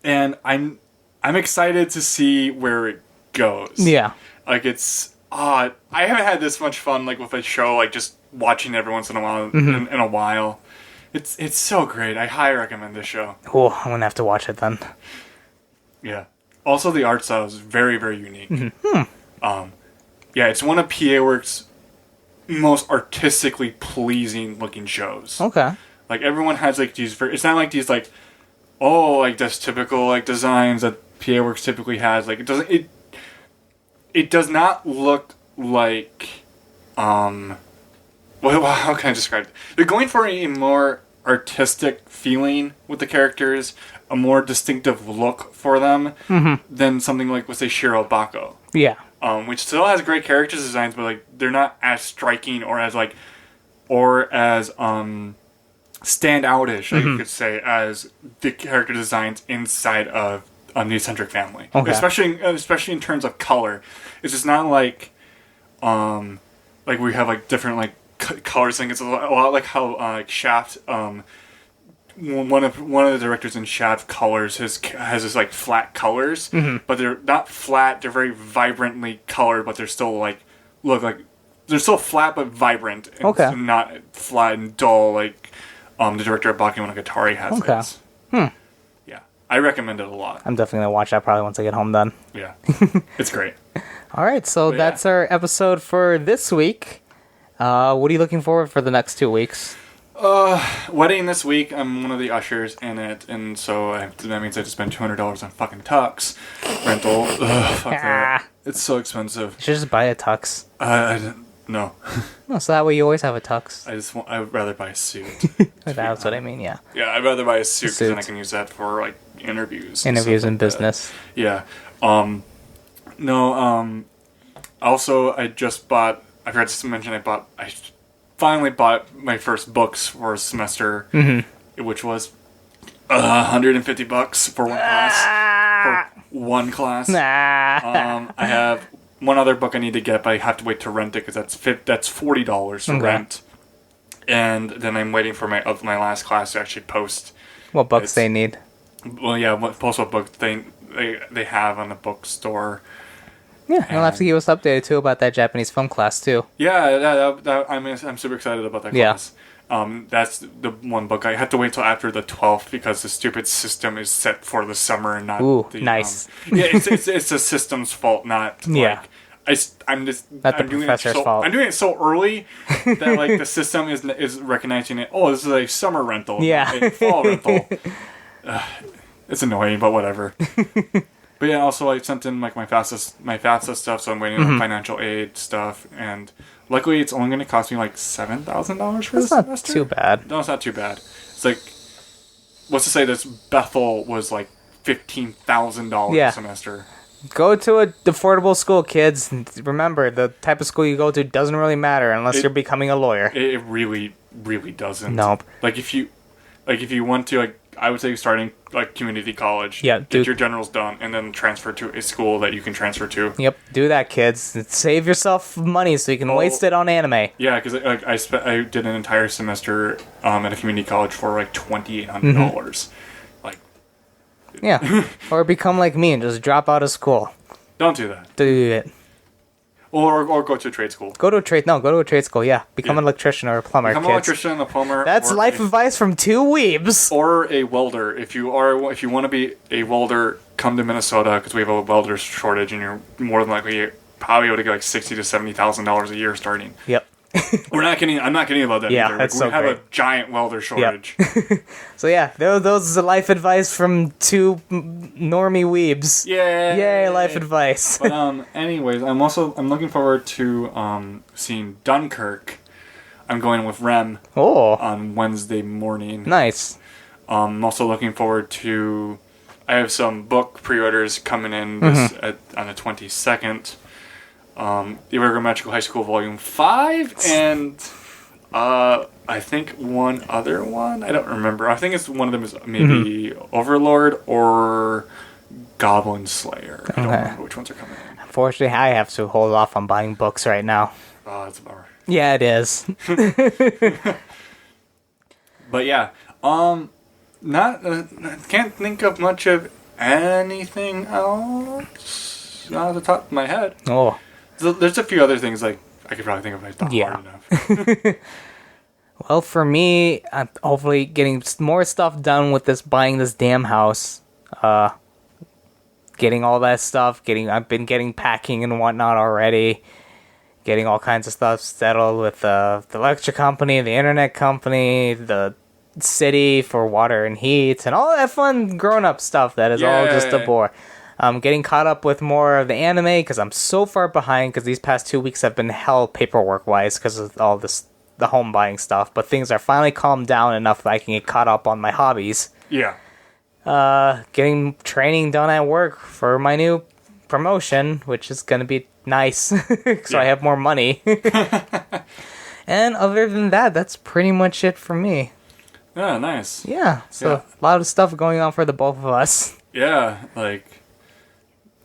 And I'm excited to see where it goes. Yeah. Like it's I haven't had this much fun like with a show like just watching every once in a while in a while. It's so great. I highly recommend this show. Oh, I'm gonna have to watch it then. Yeah. Also, the art style is very, very unique. Yeah, it's one of PA Works' most artistically pleasing looking shows. Okay. Like everyone has like these. It's not like these like, like this typical like designs that PA Works typically has. Like it doesn't. It does not look like. Well, how can I describe it? They're going for a more artistic feeling with the characters, a more distinctive look for them than something like, let's say, Shiro Bako. Yeah. Which still has great character designs, but like they're not as striking or as standoutish, you could say, as the character designs inside of the Eccentric Family. Okay. Especially in terms of color. It's just not like we have like different like colors thing. It's a lot like how Shaft, one of the directors in Shaft colors has this like flat colors, but they're not flat. They're very vibrantly colored, but they're still like they're still flat but vibrant. And okay. Not flat and dull like the director of Bakemonogatari has. Okay. Yeah, I recommend it a lot. I'm definitely gonna watch that probably once I get home then. Yeah, it's great. All right, so that's our episode for this week. What are you looking forward for the next 2 weeks? Wedding this week. I'm one of the ushers in it, and so that means I have to spend $200 on fucking tux rental. Ugh, fuck that. It's so expensive. You should just buy a tux. No. No, so that way you always have a tux. I would rather buy a suit. That's what I mean, yeah. Yeah, I'd rather buy a suit because then I can use that for like interviews. Interviews and business. Yeah. Also, I forgot to mention, I finally bought my first books for a semester, which was $150 for one class. For one class. I have one other book I need to get, but I have to wait to rent it because that's $40 to rent. And then I'm waiting for my last class to actually post what books they need. Well, yeah, post what books they have on the bookstore. Yeah, you'll have to keep us updated too about that Japanese film class too. Yeah, I'm super excited about that class. That's the one book I have to wait till after the 12th because the stupid system is set for the summer and not. Ooh, the, nice. It's the system's fault, not yeah. I'm just not the professor's fault. I'm doing it so early that like the system is recognizing it. Oh, this is a summer rental, a fall rental. It's annoying, but whatever. But yeah, also I sent in like my FAFSA stuff, so I'm waiting on financial aid stuff, and luckily it's only going to cost me like $7,000 for this semester. That's not too bad. No, it's not too bad. It's like, what's to say this Bethel was like $15,000 a semester. Go to an affordable school, kids. Remember, the type of school you go to doesn't really matter unless you're becoming a lawyer. It really, really doesn't. Nope. Like if you want to, like, I would say starting like community college. Yeah, get your generals done, and then transfer to a school that you can transfer to. Yep, do that, kids. Save yourself money so you can waste it on anime. Yeah, because I did an entire semester at a community college for like $2,800. Like, yeah, or become like me and just drop out of school. Don't do that. Do it. Or go to a trade school. Go to a trade school, yeah. Become an electrician or a plumber, Become an electrician and a plumber. That's life advice from two weebs. Or a welder. If you want to be a welder, come to Minnesota because we have a welder shortage, and you're more than likely probably able to get like $60,000 to $70,000 a year starting. Yep. I'm not kidding about that either. That's we so have great. a giant welder shortage. Yep. So yeah, those are life advice from two normie weebs. Yay, life advice. But anyways, I'm looking forward to seeing Dunkirk. I'm going with Rem on Wednesday morning. Nice. I'm also looking forward to. I have some book pre-orders coming in on the 22nd. The Irregular Magical High School Volume 5, and I think one other one. I don't remember. I think it's one of them is maybe Overlord or Goblin Slayer. I don't remember which ones are coming in. Unfortunately, I have to hold off on buying books right now. Oh, that's a bummer. Yeah, it is. But yeah, can't think of much of anything else not at the top of my head. Oh. There's a few other things like I could probably think of, but it's not hard enough. Well, for me, I'm hopefully getting more stuff done with buying this damn house. Getting all that stuff. I've been getting packing and whatnot already. Getting all kinds of stuff settled with the electric company, the internet company, the city for water and heat, and all that fun grown-up stuff that is all just a bore. I'm getting caught up with more of the anime because I'm so far behind because these past 2 weeks have been hell paperwork-wise because of all the home buying stuff. But things are finally calmed down enough that I can get caught up on my hobbies. Yeah. Getting training done at work for my new promotion, which is going to be nice so I have more money. And other than that, that's pretty much it for me. Yeah, nice. Yeah, so a lot of stuff going on for the both of us. Yeah, like...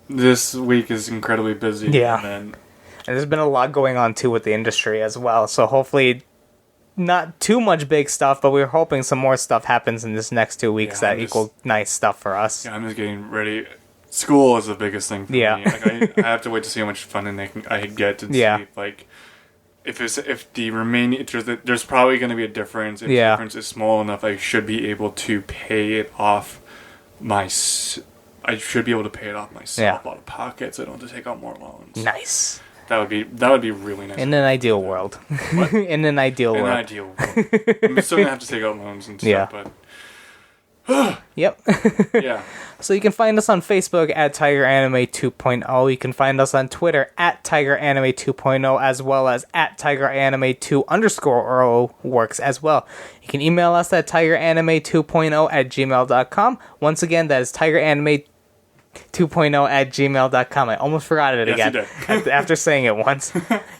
This week is incredibly busy. Yeah. And there's been a lot going on, too, with the industry as well. So hopefully not too much big stuff, but we're hoping some more stuff happens in this next 2 weeks that equal nice stuff for us. Yeah, I'm just getting ready. School is the biggest thing for me. Like, I have to wait to see how much funding I get to see. Like, if the remaining... There's probably going to be a difference. If the difference is small enough, I should be able to pay it off I should be able to pay it off myself out of pocket, so I don't have to take out more loans. Nice. That would be really nice. In an ideal world. What? In an ideal world. In an ideal world. I'm still gonna have to take out loans and stuff, but Yep. yeah. So you can find us on Facebook at Tiger Anime 2.0. You can find us on Twitter at Tiger Anime 2.0, as well as at Tiger Anime 2_0 works as well. You can email us at tigeranime2.0 at gmail.com. Once again, that is Tiger Anime 2.0 at gmail.com. I almost forgot it Yes, again you did. after saying it once.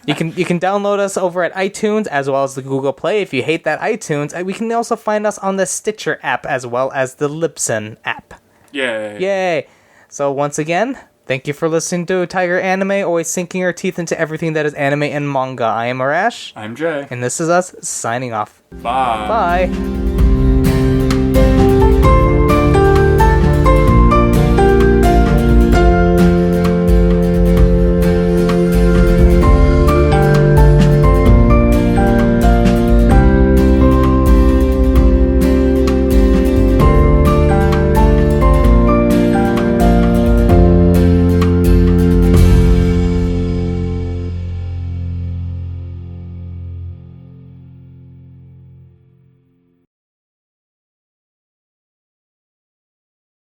You can download us over at iTunes as well as the Google Play. If you hate that iTunes, we can also find us on the Stitcher app as well as the Libsyn app. Yay. Yay! So once again, thank you for listening to Tiger Anime, always sinking our teeth into everything that is anime and manga. I am Arash, I'm Jay. and this is us signing off. Bye. Bye!